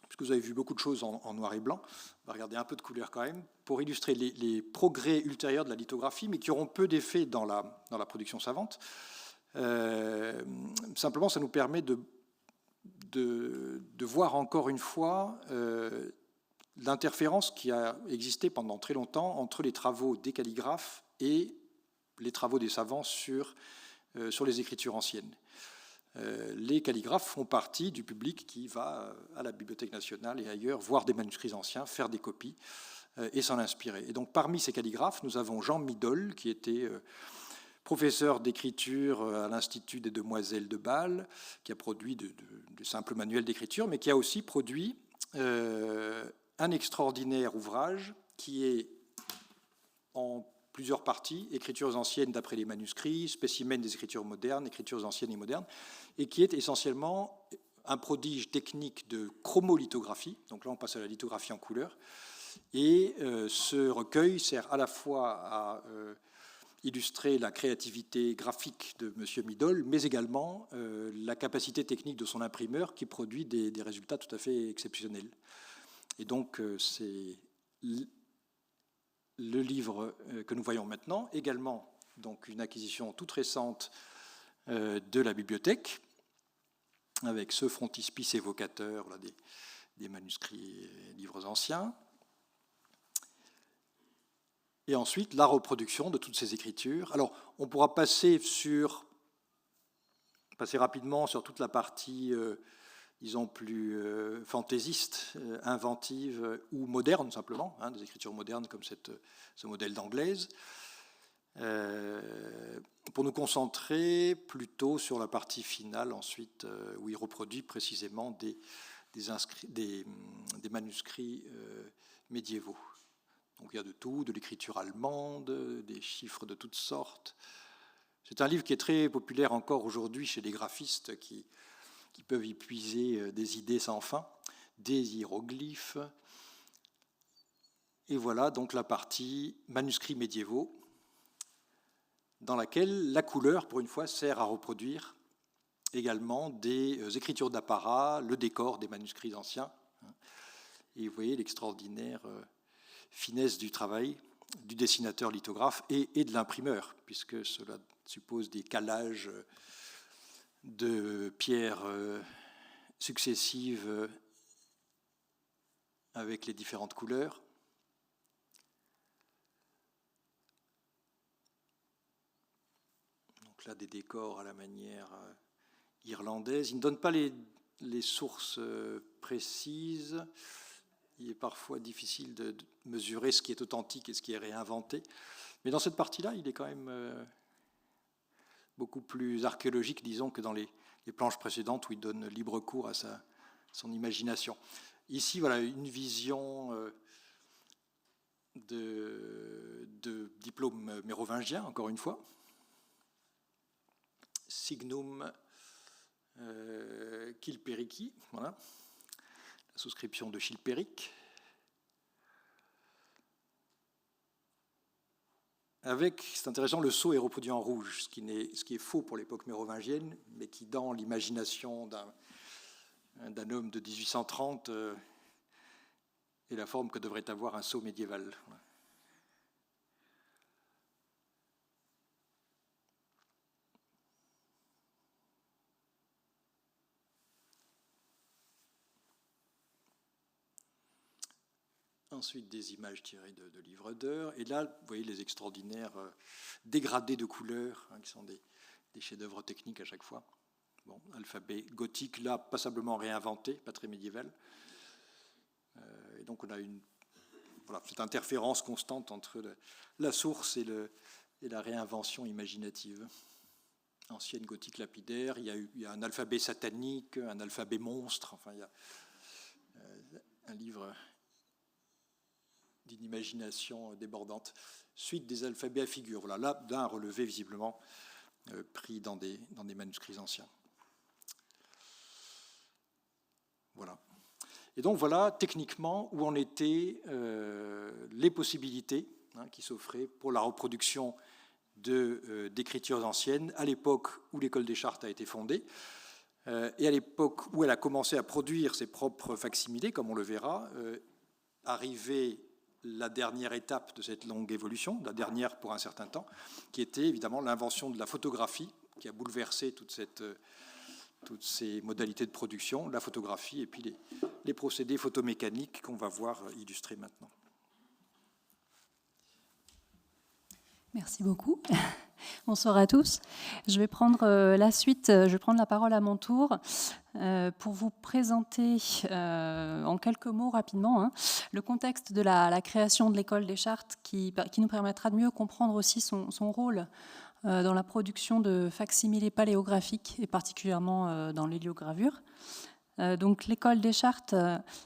Speaker 2: puisque vous avez vu beaucoup de choses en noir et blanc, on va regarder un peu de couleur quand même, pour illustrer les progrès ultérieurs de la lithographie, mais qui auront peu d'effet dans la production savante. Simplement, ça nous permet de voir encore une fois l'interférence qui a existé pendant très longtemps entre les travaux des calligraphes et les travaux des savants sur les écritures anciennes. Les calligraphes font partie du public qui va à la Bibliothèque nationale et ailleurs voir des manuscrits anciens, faire des copies et s'en inspirer. Et donc parmi ces calligraphes, nous avons Jean Midol, qui était professeur d'écriture à l'Institut des Demoiselles de Bâle, qui a produit de simples manuels d'écriture, mais qui a aussi produit un extraordinaire ouvrage qui est en plusieurs parties, écritures anciennes d'après les manuscrits, spécimens des écritures modernes, écritures anciennes et modernes, et qui est essentiellement un prodige technique de chromolithographie. Donc là, on passe à la lithographie en couleur. Et ce recueil sert à la fois à illustrer la créativité graphique de M. Midol, mais également la capacité technique de son imprimeur qui produit des résultats tout à fait exceptionnels. Et donc, c'est le livre que nous voyons maintenant, également donc une acquisition toute récente de la bibliothèque, avec ce frontispice évocateur là, des manuscrits et livres anciens. Et ensuite, la reproduction de toutes ces écritures. Alors, on pourra passer rapidement sur toute la partie, disons, plus fantaisiste, inventive ou moderne, simplement, hein, des écritures modernes comme ce modèle d'anglaise, pour nous concentrer plutôt sur la partie finale, ensuite, où il reproduit précisément des manuscrits médiévaux. Donc il y a de tout, de l'écriture allemande, des chiffres de toutes sortes. C'est un livre qui est très populaire encore aujourd'hui chez les graphistes qui peuvent y puiser des idées sans fin, des hiéroglyphes. Et voilà donc la partie manuscrits médiévaux, dans laquelle la couleur, pour une fois, sert à reproduire également des écritures d'apparat, le décor des manuscrits anciens. Et vous voyez l'extraordinaire finesse du travail du dessinateur lithographe et de l'imprimeur, puisque cela suppose des calages de pierres successives avec les différentes couleurs. Donc là, des décors à la manière irlandaise. Il ne donne pas les sources précises. Il est parfois difficile de mesurer ce qui est authentique et ce qui est réinventé. Mais dans cette partie-là, il est quand même beaucoup plus archéologique, disons, que dans les planches précédentes où il donne libre cours à son imagination. Ici, voilà une vision de diplôme mérovingien, encore une fois. Signum Chilperici, voilà. La souscription de Chilpéric, avec, c'est intéressant, le sceau est reproduit en rouge, ce qui est faux pour l'époque mérovingienne, mais qui, dans l'imagination d'un homme de 1830, est la forme que devrait avoir un sceau médiéval. Ensuite, des images tirées de livres d'heures. Et là, vous voyez les extraordinaires dégradés de couleurs, hein, qui sont des chefs-d'œuvre techniques à chaque fois. Bon, alphabet gothique, là, passablement réinventé, pas très médiéval. Et donc, on a cette interférence constante entre la source et la réinvention imaginative. Ancienne gothique lapidaire, il y a un alphabet satanique, un alphabet monstre, enfin, il y a un livre d'une imagination débordante. Suite des alphabets à figures. Voilà, là, d'un relevé visiblement pris dans des manuscrits anciens. Voilà. Et donc voilà techniquement où en étaient les possibilités qui s'offraient pour la reproduction d'écritures anciennes à l'époque où l'école des Chartes a été fondée et à l'époque où elle a commencé à produire ses propres facsimilés, comme on le verra, arrivée la dernière étape de cette longue évolution, la dernière pour un certain temps, qui était évidemment l'invention de la photographie, qui a bouleversé toute toutes ces modalités de production, la photographie et puis les procédés photomécaniques qu'on va voir illustrés maintenant.
Speaker 3: Merci beaucoup. Bonsoir à tous. Je vais prendre la suite, je vais prendre la parole à mon tour pour vous présenter en quelques mots rapidement le contexte de la création de l'école des Chartes qui nous permettra de mieux comprendre aussi son rôle dans la production de facsimilés paléographiques et particulièrement dans l'héliogravure. Donc l'école des Chartes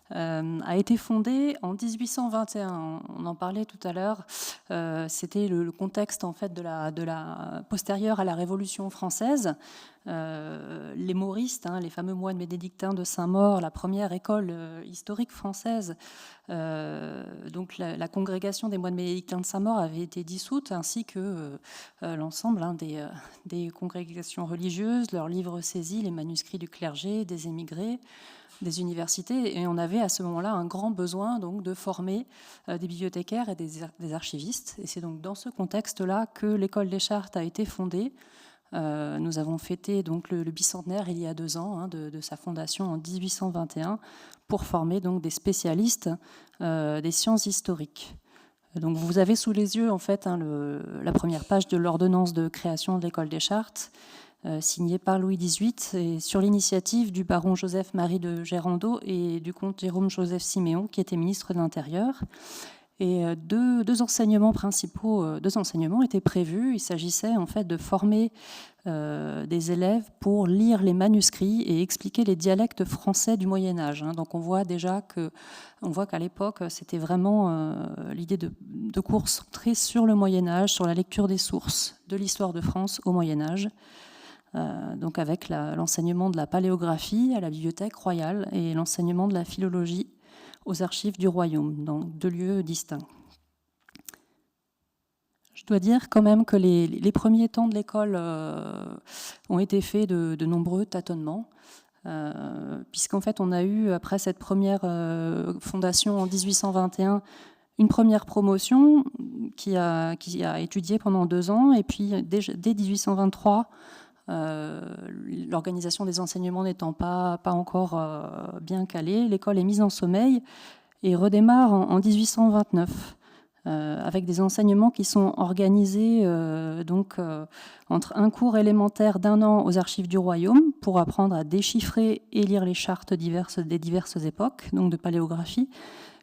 Speaker 3: a été fondée en 1821. On en parlait tout à l'heure. C'était le contexte en fait de la postérieure à la Révolution française. Les mauristes, les fameux moines bénédictins de Saint-Maur, la première école historique française. Donc la congrégation des moines bénédictins de Saint-Maur avait été dissoute, ainsi que l'ensemble des congrégations religieuses, leurs livres saisis, les manuscrits du clergé, des émigrés, des universités. Et on avait à ce moment-là un grand besoin donc, de former des bibliothécaires et des archivistes. Et c'est donc dans ce contexte-là que l'école des Chartes a été fondée. Nous avons fêté donc le bicentenaire il y a 2 ans de sa fondation en 1821 pour former donc des spécialistes des sciences historiques. Donc vous avez sous les yeux en fait la première page de l'ordonnance de création de l'école des Chartes signée par Louis XVIII et sur l'initiative du baron Joseph-Marie de Gérandeau et du comte Jérôme-Joseph Siméon qui était ministre de l'Intérieur. Et deux enseignements principaux, 2 enseignements étaient prévus. Il s'agissait en fait de former des élèves pour lire les manuscrits et expliquer les dialectes français du Moyen Âge. Donc on voit déjà qu'à l'époque, c'était vraiment l'idée de cours centrés sur le Moyen Âge, sur la lecture des sources de l'histoire de France au Moyen Âge. Donc avec l'enseignement de la paléographie à la Bibliothèque royale et l'enseignement de la philologie aux archives du royaume, dans 2 lieux distincts. Je dois dire quand même que les premiers temps de l'école ont été faits de nombreux tâtonnements, puisqu'en fait on a eu, après cette première fondation en 1821, une première promotion qui a étudié pendant 2 ans, et puis dès 1823, l'organisation des enseignements n'étant pas encore bien calée, l'école est mise en sommeil et redémarre en 1829 avec des enseignements qui sont organisés entre un cours élémentaire d'1 an aux archives du royaume pour apprendre à déchiffrer et lire les chartes des diverses époques, donc de paléographie,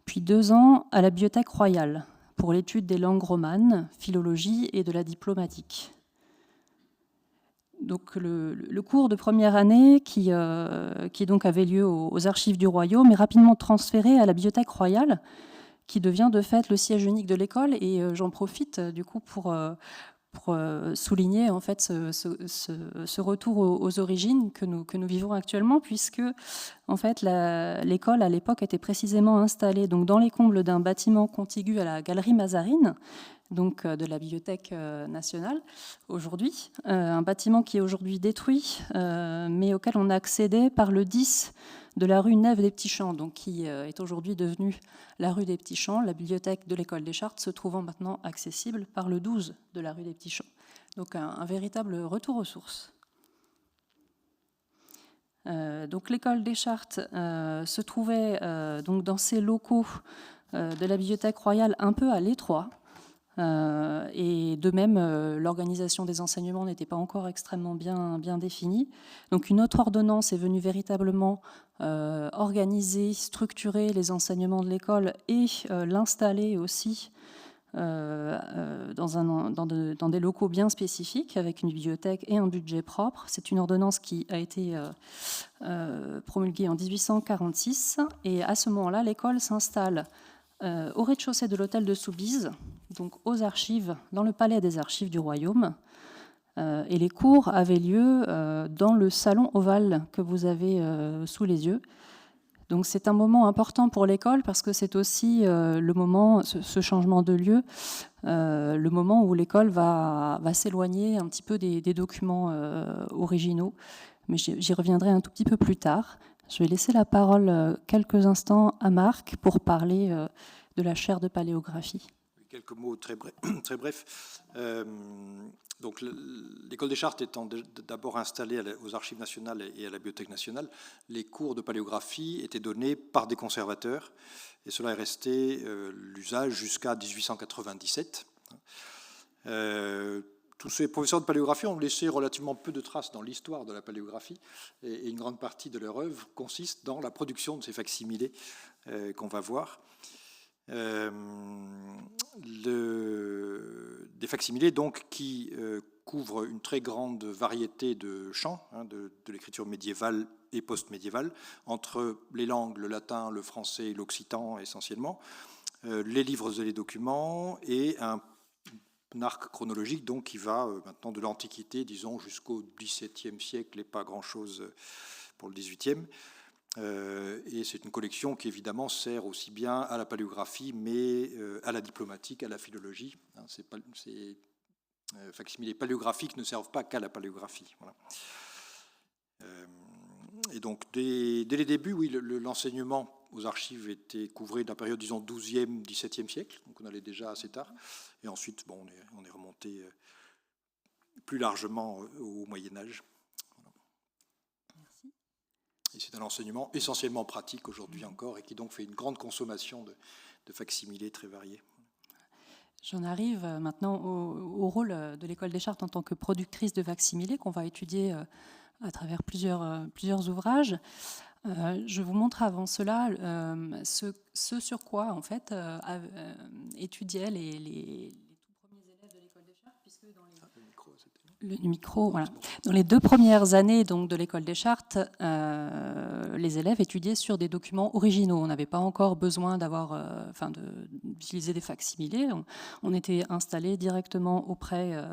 Speaker 3: puis 2 ans à la Bibliothèque royale pour l'étude des langues romanes, philologie et de la diplomatique. Donc le cours de première année qui donc avait lieu aux archives du royaume est rapidement transféré à la Bibliothèque royale, qui devient de fait le siège unique de l'école. Et j'en profite du coup pour souligner en fait ce retour aux origines que nous vivons actuellement, puisque en fait l'école à l'époque était précisément installée donc dans les combles d'un bâtiment contigu à la galerie Mazarine, donc de la Bibliothèque nationale aujourd'hui, un bâtiment qui est aujourd'hui détruit, mais auquel on accédait par le 10 de la rue Neve des Petits Champs, donc qui est aujourd'hui devenue la rue des Petits Champs, la bibliothèque de l'école des Chartes se trouvant maintenant accessible par le 12 de la rue des Petits Champs. Donc un véritable retour aux sources. Donc l'école des Chartes se trouvait donc dans ces locaux de la Bibliothèque royale un peu à l'étroit. Et de même, l'organisation des enseignements n'était pas encore extrêmement bien définie. Donc une autre ordonnance est venue véritablement organiser, structurer les enseignements de l'école et l'installer aussi dans des locaux bien spécifiques, avec une bibliothèque et un budget propre. C'est une ordonnance qui a été promulguée en 1846. Et à ce moment-là, l'école s'installe au rez-de-chaussée de l'hôtel de Soubise, donc aux archives, dans le palais des archives du royaume. Et les cours avaient lieu dans le salon ovale que vous avez sous les yeux. Donc c'est un moment important pour l'école parce que c'est aussi le moment, ce changement de lieu, le moment où l'école va s'éloigner un petit peu des documents originaux. Mais j'y reviendrai un tout petit peu plus tard. Je vais laisser la parole quelques instants à Marc pour parler de la chaire de paléographie.
Speaker 2: quelques mots très brefs. Donc, l'école des Chartes étant d'abord installée aux Archives nationales et à la Bibliothèque nationale, les cours de paléographie étaient donnés par des conservateurs, et cela est resté l'usage jusqu'à 1897. Tous ces professeurs de paléographie ont laissé relativement peu de traces dans l'histoire de la paléographie, et une grande partie de leur œuvre consiste dans la production de ces facsimilés qu'on va voir. Des facsimilés donc qui couvrent une très grande variété de champs, de l'écriture médiévale et post-médiévale, entre les langues, le latin, le français et l'occitan essentiellement, les livres et les documents, et un arc chronologique donc qui va maintenant de l'Antiquité, disons, jusqu'au XVIIe siècle, et pas grand-chose pour le XVIIIe. Et c'est une collection qui évidemment sert aussi bien à la paléographie, mais à la diplomatique, à la philologie. Ces facsimilés paléographiques ne servent pas qu'à la paléographie. Voilà. Et donc, dès les débuts, oui, l'enseignement aux archives était couvré d'un période, disons, 12e, 17e siècle, donc on allait déjà assez tard. Et ensuite, bon, on est remonté plus largement au Moyen-Âge. Et c'est un enseignement essentiellement pratique aujourd'hui encore, et qui donc fait une grande consommation de facsimilés très variés.
Speaker 3: J'en arrive maintenant au rôle de l'École des Chartes en tant que productrice de facsimilés qu'on va étudier à travers plusieurs ouvrages. Je vous montre avant cela ce sur quoi en fait étudiaient les tout premiers élèves de l'École des Chartes, puisque dans dans les 2 premières années donc, de l'École des Chartes, les élèves étudiaient sur des documents originaux. On n'avait pas encore besoin d'utiliser des facsimilés. On était installé directement auprès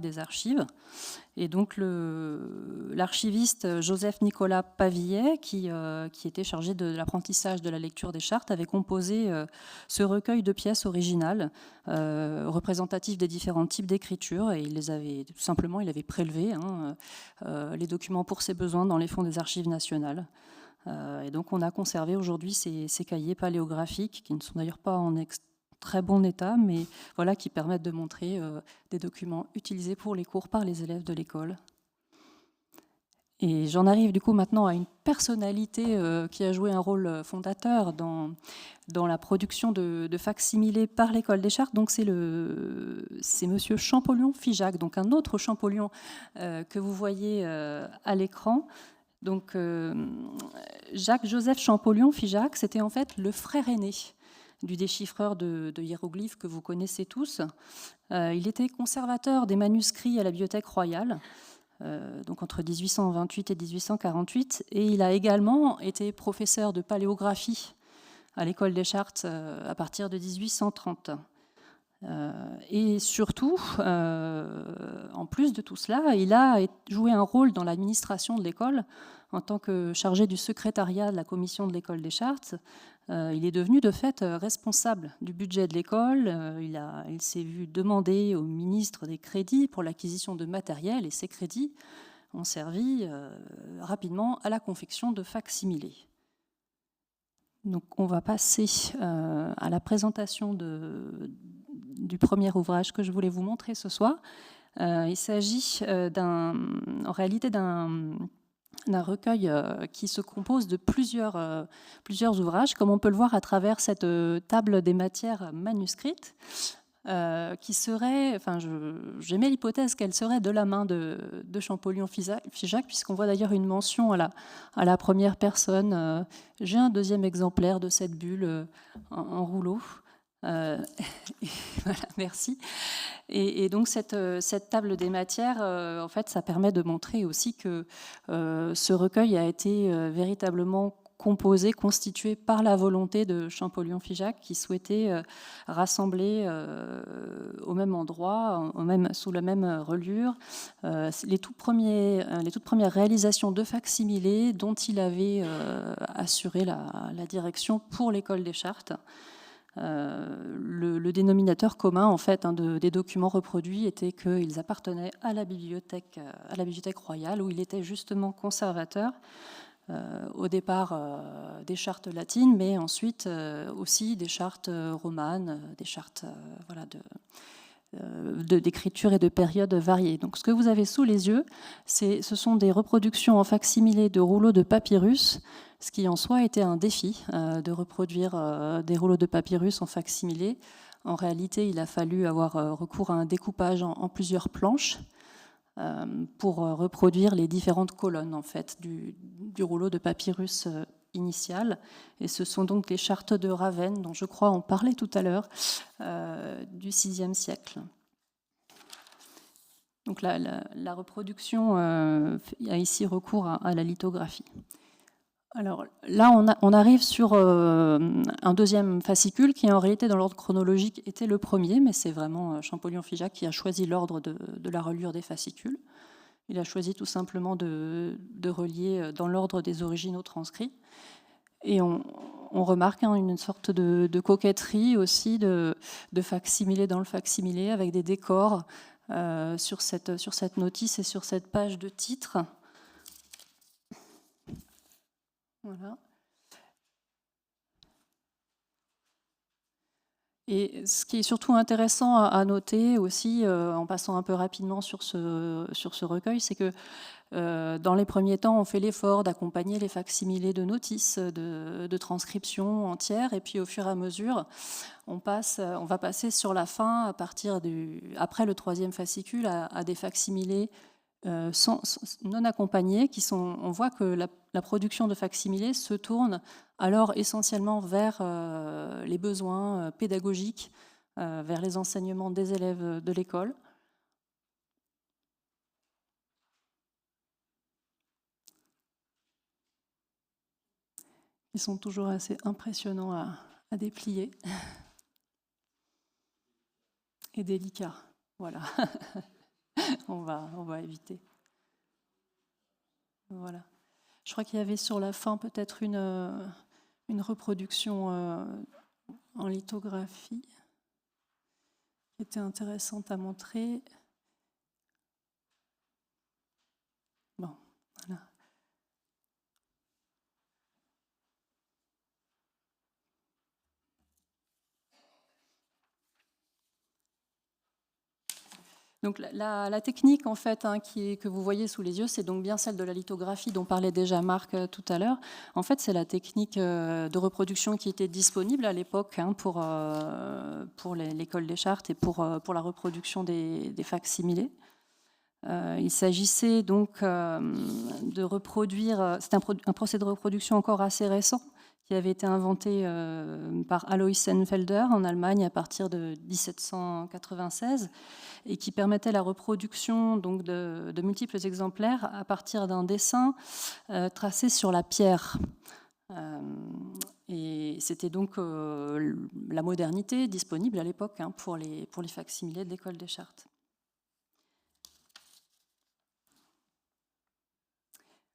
Speaker 3: des archives. Et donc l'archiviste Joseph-Nicolas Pavillet, qui était chargé de l'apprentissage de la lecture des chartes, avait composé ce recueil de pièces originales représentatives des différents types d'écriture, et il avait prélevé les documents pour ses besoins dans les fonds des archives nationales. Et donc on a conservé aujourd'hui ces cahiers paléographiques, qui ne sont d'ailleurs pas en très bon état, mais voilà, qui permettent de montrer des documents utilisés pour les cours par les élèves de l'école. Et j'en arrive du coup maintenant à une personnalité qui a joué un rôle fondateur dans la production de facsimilés par l'École des Chartes. Donc c'est monsieur Champollion-Figeac, donc un autre Champollion que vous voyez à l'écran. Donc Jacques-Joseph Champollion-Figeac, c'était en fait le frère aîné du déchiffreur de hiéroglyphes que vous connaissez tous. Il était conservateur des manuscrits à la Bibliothèque royale, donc entre 1828 et 1848, et il a également été professeur de paléographie à l'École des Chartes à partir de 1830. Et surtout, en plus de tout cela, il a joué un rôle dans l'administration de l'école en tant que chargé du secrétariat de la commission de l'École des Chartes. Il est devenu de fait responsable du budget de l'école. Il s'est vu demander au ministre des crédits pour l'acquisition de matériel, et ces crédits ont servi rapidement à la confection de facsimilés. Donc on va passer à la présentation du premier ouvrage que je voulais vous montrer ce soir. Il s'agit en réalité d'un recueil qui se compose de plusieurs ouvrages, comme on peut le voir à travers cette table des matières manuscrites, qui serait, j'émets l'hypothèse qu'elle serait de la main de Champollion-Figeac, puisqu'on voit d'ailleurs une mention à la première personne. J'ai un deuxième exemplaire de cette bulle en rouleau. Voilà, merci. Et donc cette table des matières, en fait, ça permet de montrer aussi que ce recueil a été véritablement composé, constitué par la volonté de Champollion-Figeac, qui souhaitait rassembler au même endroit, sous la même reliure, les toutes premières réalisations de facsimilés dont il avait assuré la direction pour l'École des Chartes. Le dénominateur commun en fait des documents reproduits était qu'ils appartenaient à la bibliothèque royale, où il était justement conservateur. Au départ des chartes latines, mais ensuite aussi des chartes romanes, des chartes voilà, d'écriture et de périodes variées. Donc ce que vous avez sous les yeux, ce sont des reproductions en facsimilé de rouleaux de papyrus, ce qui en soi était un défi de reproduire des rouleaux de papyrus en facsimilé. En réalité, il a fallu avoir recours à un découpage en plusieurs planches pour reproduire les différentes colonnes en fait, du rouleau de papyrus initial. Et ce sont donc les chartes de Ravenne, dont je crois on parlait tout à l'heure, du VIe siècle. Donc la reproduction a ici recours à la lithographie. Alors là, on arrive sur un deuxième fascicule qui, en réalité, dans l'ordre chronologique, était le premier, mais c'est vraiment Champollion-Figeac qui a choisi l'ordre de la reliure des fascicules. Il a choisi tout simplement de relier dans l'ordre des originaux transcrits. Et on remarque une sorte de coquetterie aussi, de facsimilé dans le facsimilé, avec des décors sur cette notice et sur cette page de titre. Voilà. Et ce qui est surtout intéressant à noter aussi, en passant un peu rapidement sur ce recueil, c'est que dans les premiers temps, on fait l'effort d'accompagner les facsimilés de notices, de transcriptions entières, et puis au fur et à mesure, on va passer sur la fin, après le troisième fascicule, à des facsimilés non accompagnés, on voit que la production de facsimilés se tourne alors essentiellement vers les besoins pédagogiques, vers les enseignements des élèves de l'école. Ils sont toujours assez impressionnants à déplier et délicats. Voilà. On va éviter. Voilà. Je crois qu'il y avait sur la fin peut-être une reproduction en lithographie qui était intéressante à montrer. Bon, voilà. Donc la technique en fait que vous voyez sous les yeux, c'est donc bien celle de la lithographie dont parlait déjà Marc tout à l'heure. En fait, c'est la technique de reproduction qui était disponible à l'époque pour l'école des Chartes et pour la reproduction des facsimilés. Il s'agissait donc de reproduire, c'est un procédé de reproduction encore assez récent, qui avait été inventé par Alois Senfelder en Allemagne à partir de 1796 et qui permettait la reproduction donc, de multiples exemplaires à partir d'un dessin tracé sur la pierre. Et c'était donc la modernité disponible à l'époque pour les facsimilés de l'école des Chartes.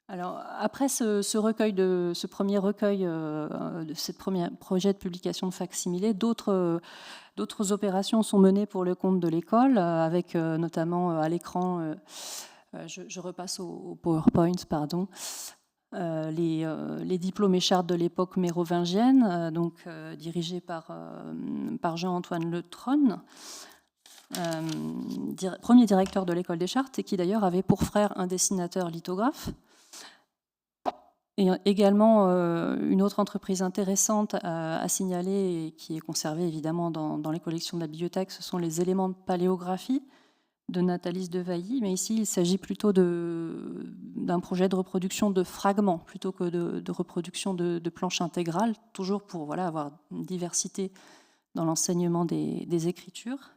Speaker 3: Alors, après ce premier recueil, de ce premier projet de publication de facsimilé, d'autres opérations sont menées pour le compte de l'école, avec notamment à l'écran, je repasse au PowerPoint, pardon, les diplômes et chartes de l'époque mérovingienne, dirigés par Jean-Antoine Le Tron, premier directeur de l'école des Chartes, et qui d'ailleurs avait pour frère un dessinateur lithographe. Et également, une autre entreprise intéressante à signaler et qui est conservée évidemment dans les collections de la bibliothèque, ce sont les éléments de paléographie de Nathalie de Vailly. Mais ici, il s'agit plutôt d'un projet de reproduction de fragments plutôt que de reproduction de planches intégrales, toujours pour avoir une diversité dans l'enseignement des écritures.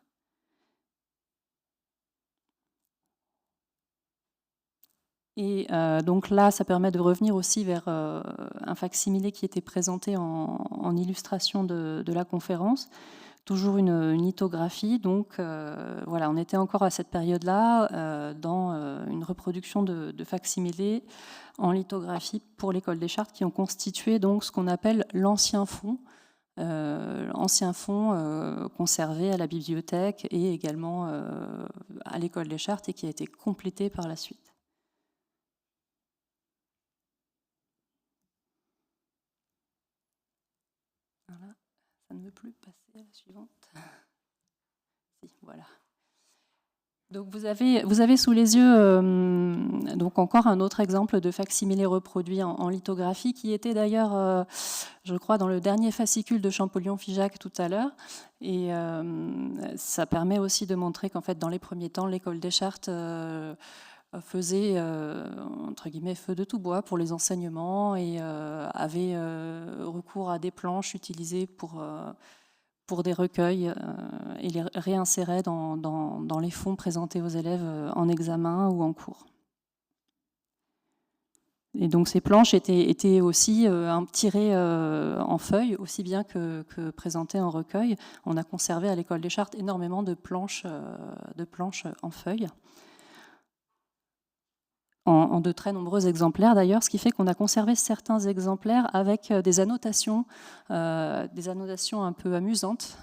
Speaker 3: Et donc là, ça permet de revenir aussi vers un facsimilé qui était présenté en illustration de la conférence. Toujours une lithographie. Donc voilà, on était encore à cette période-là dans une reproduction de facsimilés en lithographie pour l'école des Chartes qui ont constitué donc ce qu'on appelle l'ancien fonds. Conservé à la bibliothèque et également à l'école des Chartes et qui a été complété par la suite. veux plus passer à la suivante. Si, voilà. Donc vous avez sous les yeux donc encore un autre exemple de facsimilé reproduit en lithographie qui était d'ailleurs, je crois, dans le dernier fascicule de Champollion-Figeac tout à l'heure. Et ça permet aussi de montrer qu'en fait, dans les premiers temps, l'école des Chartes faisait, entre guillemets, feu de tout bois pour les enseignements et avait recours à des planches utilisées pour des recueils et les réinsérer dans les fonds présentés aux élèves en examen ou en cours. Et donc ces planches étaient aussi tirées en feuilles, aussi bien que présentées en recueil. On a conservé à l'école des Chartes énormément de planches en feuilles, en de très nombreux exemplaires d'ailleurs, ce qui fait qu'on a conservé certains exemplaires avec des annotations un peu amusantes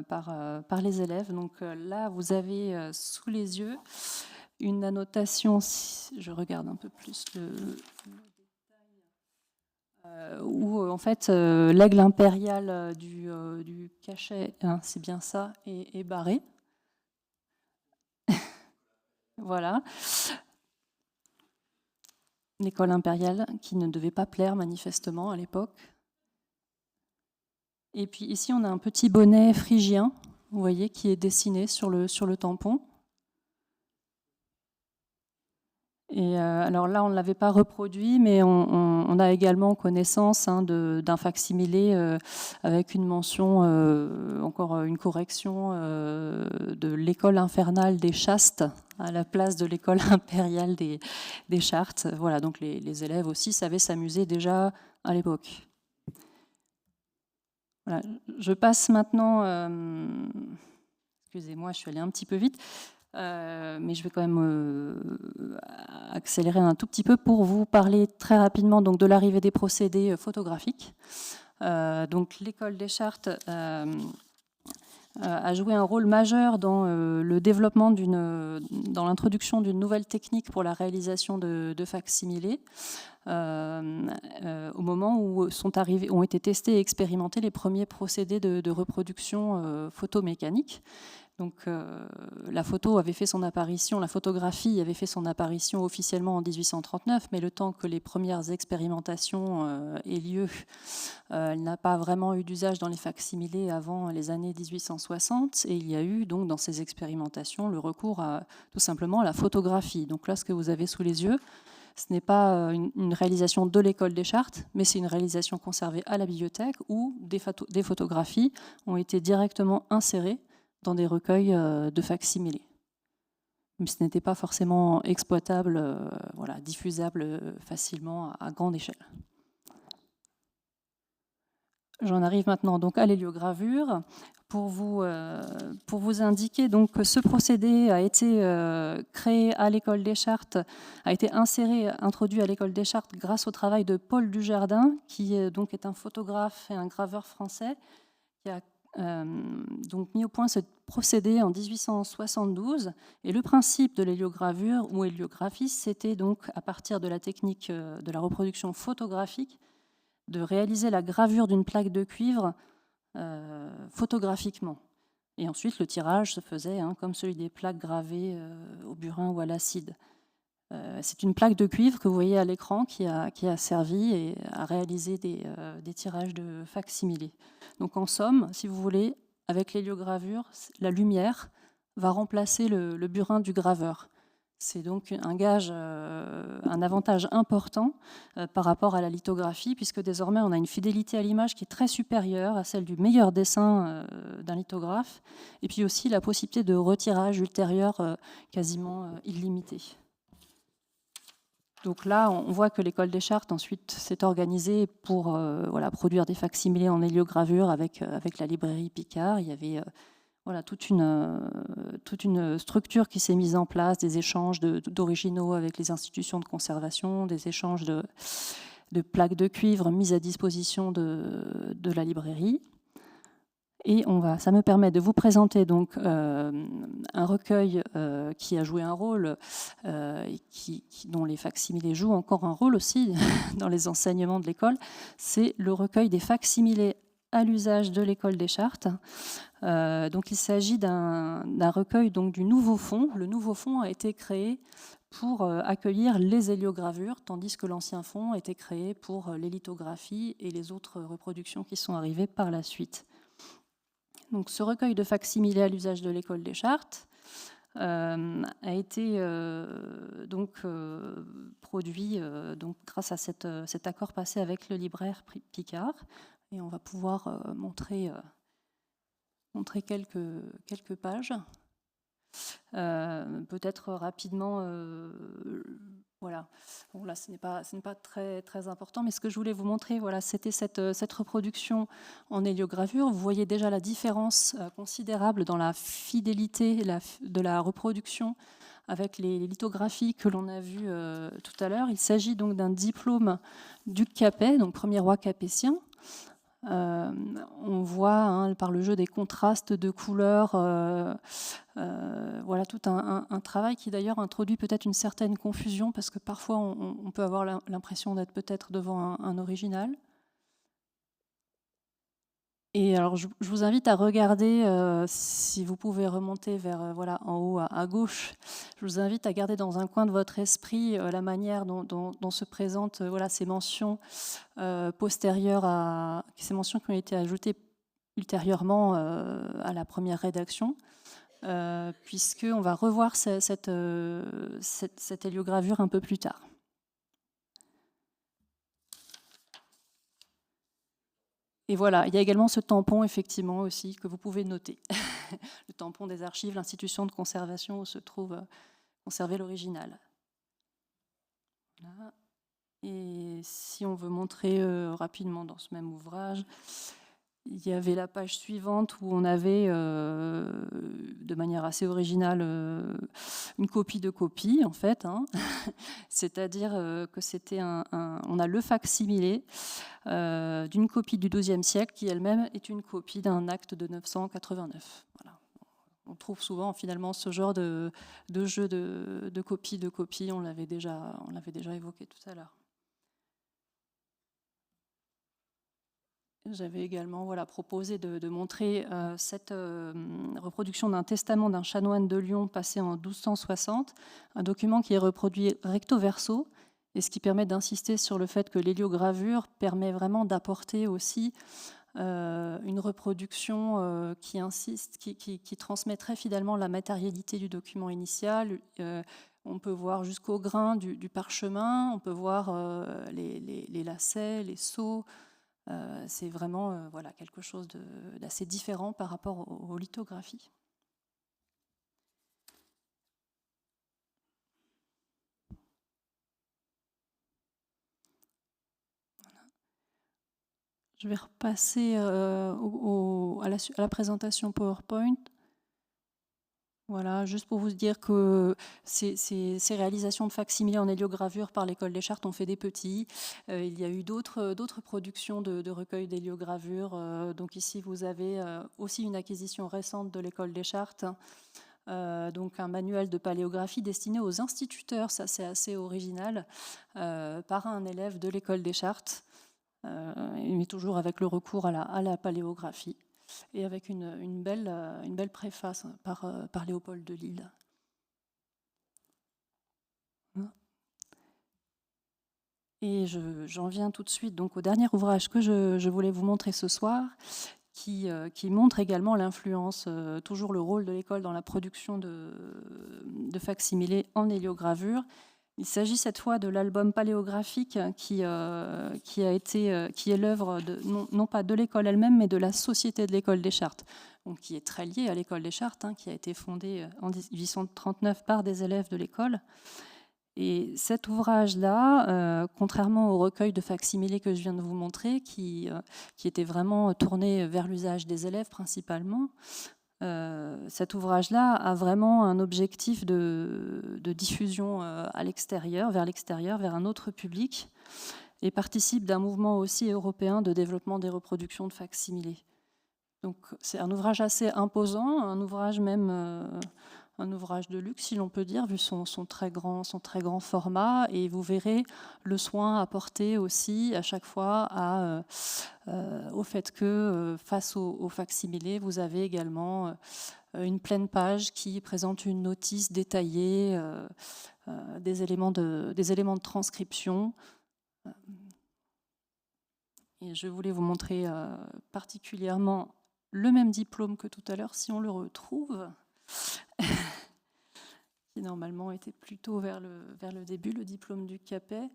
Speaker 3: par les élèves. Donc là, vous avez sous les yeux une annotation, je regarde un peu plus le détail, où en fait l'aigle impérial du cachet, hein, c'est bien ça, est barré. Voilà. L'école impériale qui ne devait pas plaire manifestement à l'époque. Et puis ici, on a un petit bonnet phrygien, vous voyez, qui est dessiné sur le tampon. Et alors là, on ne l'avait pas reproduit, mais on a également connaissance d'un facsimilé avec une mention, encore une correction de l'école infernale des Chastes à la place de l'école impériale des Chartes. Voilà, donc les élèves aussi savaient s'amuser déjà à l'époque. Voilà, je passe maintenant, excusez-moi, je suis allée un petit peu vite. Mais je vais quand même accélérer un tout petit peu pour vous parler très rapidement donc, de l'arrivée des procédés photographiques. Donc l'école des Chartes a joué un rôle majeur dans le développement dans l'introduction d'une nouvelle technique pour la réalisation de facsimilés, au moment où ont été testés et expérimentés les premiers procédés de reproduction photomécanique. Donc la photographie avait fait son apparition officiellement en 1839, mais le temps que les premières expérimentations aient lieu, elle n'a pas vraiment eu d'usage dans les facsimilés avant les années 1860, et il y a eu donc dans ces expérimentations le recours tout simplement à la photographie. Donc là, ce que vous avez sous les yeux, ce n'est pas une réalisation de l'école des Chartes, mais c'est une réalisation conservée à la bibliothèque où des photographies ont été directement insérées dans des recueils de facsimilés. Mais ce n'était pas forcément exploitable, diffusable facilement à grande échelle. J'en arrive maintenant donc à l'héliogravure pour vous indiquer donc que ce procédé a été créé à l'école des Chartes, a été introduit à l'école des Chartes grâce au travail de Paul Dujardin, qui donc est un photographe et un graveur français, qui a donc mis au point ce procédé en 1872. Et le principe de l'héliogravure ou héliographie, c'était donc à partir de la technique de la reproduction photographique de réaliser la gravure d'une plaque de cuivre photographiquement. Et ensuite, le tirage se faisait comme celui des plaques gravées au burin ou à l'acide. C'est une plaque de cuivre que vous voyez à l'écran qui a servi à réaliser des tirages de facsimilés. Donc en somme, si vous voulez, avec l'héliogravure, la lumière va remplacer le burin du graveur. C'est donc un avantage important par rapport à la lithographie, puisque désormais on a une fidélité à l'image qui est très supérieure à celle du meilleur dessin d'un lithographe, et puis aussi la possibilité de retirage ultérieur quasiment illimité. Donc là, on voit que l'école des Chartes ensuite s'est organisée pour produire des facsimilés en héliogravure avec la librairie Picard. Il y avait toute une structure qui s'est mise en place, des échanges d'originaux avec les institutions de conservation, des échanges de plaques de cuivre mises à disposition de la librairie. Et ça me permet de vous présenter donc un recueil qui a joué un rôle, dont les facsimilés jouent encore un rôle aussi dans les enseignements de l'école. C'est le recueil des facsimilés à l'usage de l'École des Chartes. Donc il s'agit d'un recueil donc, du nouveau fonds. Le nouveau fonds a été créé pour accueillir les héliogravures, tandis que l'ancien fonds a été créé pour les lithographies et les autres reproductions qui sont arrivées par la suite. Donc, ce recueil de facsimilés à l'usage de l'École des Chartes a été produit donc, grâce à cet accord passé avec le libraire Picard. Et on va pouvoir montrer quelques pages. Peut-être rapidement, voilà. Bon, là, ce n'est pas très, très important, mais ce que je voulais vous montrer, voilà, c'était cette reproduction en héliogravure. Vous voyez déjà la différence considérable dans la fidélité de la reproduction avec les lithographies que l'on a vues tout à l'heure. Il s'agit donc d'un diplôme du Capet, donc premier roi capétien. On voit par le jeu des contrastes de couleurs, voilà tout un travail qui d'ailleurs introduit peut-être une certaine confusion parce que parfois on peut avoir l'impression d'être peut-être devant un original. Et alors je vous invite à regarder, si vous pouvez remonter vers voilà, en haut à gauche, je vous invite à garder dans un coin de votre esprit la manière dont se présentent voilà, ces mentions postérieures, ces mentions qui ont été ajoutées ultérieurement à la première rédaction, puisqu'on va revoir cette héliogravure un peu plus tard. Et voilà, il y a également ce tampon, effectivement, aussi, que vous pouvez noter. Le tampon des archives, l'institution de conservation où se trouve conservé l'original. Voilà. Et si on veut montrer rapidement dans ce même ouvrage, il y avait la page suivante où on avait, de manière assez originale, une copie de copie, en fait. Hein. C'est-à-dire que c'était on a le facsimilé d'une copie du XIIe siècle qui elle-même est une copie d'un acte de 989. Voilà. On trouve souvent finalement ce genre de jeu de copie. On l'avait déjà évoqué tout à l'heure. J'avais également voilà, proposé de montrer cette reproduction d'un testament d'un chanoine de Lyon passé en 1260, un document qui est reproduit recto verso, et ce qui permet d'insister sur le fait que l'héliogravure permet vraiment d'apporter aussi une reproduction qui insiste, qui transmet très fidèlement la matérialité du document initial. On peut voir jusqu'au grain du parchemin, on peut voir les lacets, les sceaux. C'est vraiment voilà, quelque chose d'assez différent par rapport aux lithographies. Voilà. Je vais repasser à la présentation PowerPoint. Voilà, juste pour vous dire que ces réalisations de facsimilés en héliogravure par l'École des Chartes ont fait des petits. Il y a eu d'autres productions de recueils d'héliogravure. Donc ici, vous avez aussi une acquisition récente de l'École des Chartes. Donc un manuel de paléographie destiné aux instituteurs, ça c'est assez original, par un élève de l'École des Chartes, mais toujours avec le recours à la paléographie. Et avec une belle préface par Léopold de Lille. Et j'en viens tout de suite donc, au dernier ouvrage que je voulais vous montrer ce soir, qui montre également l'influence, toujours le rôle de l'école dans la production de facsimilés en héliogravure. Il s'agit cette fois de l'album paléographique qui est l'œuvre non pas de l'école elle-même, mais de la Société de l'École des Chartes, donc qui est très liée à l'École des Chartes, hein, qui a été fondée en 1839 par des élèves de l'école. Et cet ouvrage-là, contrairement au recueil de facsimilés que je viens de vous montrer, qui était vraiment tourné vers l'usage des élèves principalement, cet ouvrage-là a vraiment un objectif de diffusion à l'extérieur, vers un autre public, et participe d'un mouvement aussi européen de développement des reproductions de facsimilés. Donc c'est un ouvrage assez imposant, un ouvrage même un ouvrage de luxe, si l'on peut dire, vu son très grand format, et vous verrez le soin apporté aussi à chaque fois à au fait que face au fac-similé, vous avez également une pleine page qui présente une notice détaillée, des éléments de transcription. Et je voulais vous montrer particulièrement le même diplôme que tout à l'heure, si on le retrouve, qui normalement était plutôt vers le début, le diplôme du Capet,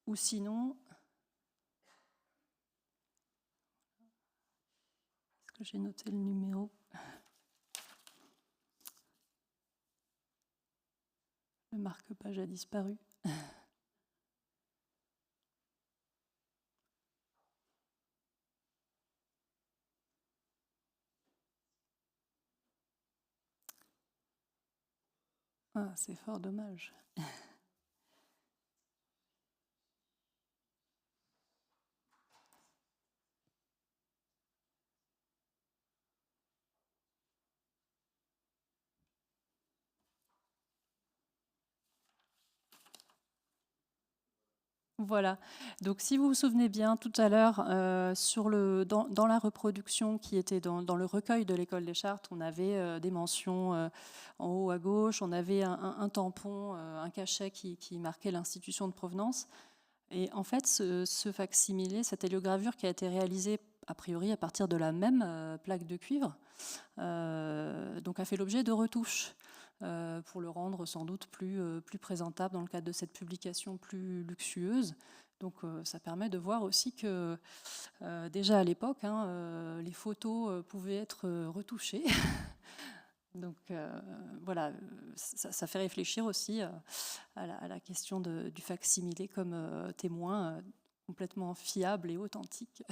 Speaker 3: ou sinon... Est-ce que j'ai noté le numéro ? Le marque-page a disparu. Ah, c'est fort dommage. Voilà, donc si vous vous souvenez bien tout à l'heure, dans la reproduction qui était dans le recueil de l'École des Chartes, on avait des mentions en haut à gauche, on avait un tampon, un cachet qui marquait l'institution de provenance. Et en fait, ce fac-similé, cette héliogravure qui a été réalisée a priori à partir de la même plaque de cuivre, donc a fait l'objet de retouches. Pour le rendre sans doute plus présentable dans le cadre de cette publication plus luxueuse. Donc ça permet de voir aussi que déjà à l'époque, les photos pouvaient être retouchées. Donc voilà, ça fait réfléchir aussi à la question du fac-similé comme témoin complètement fiable et authentique.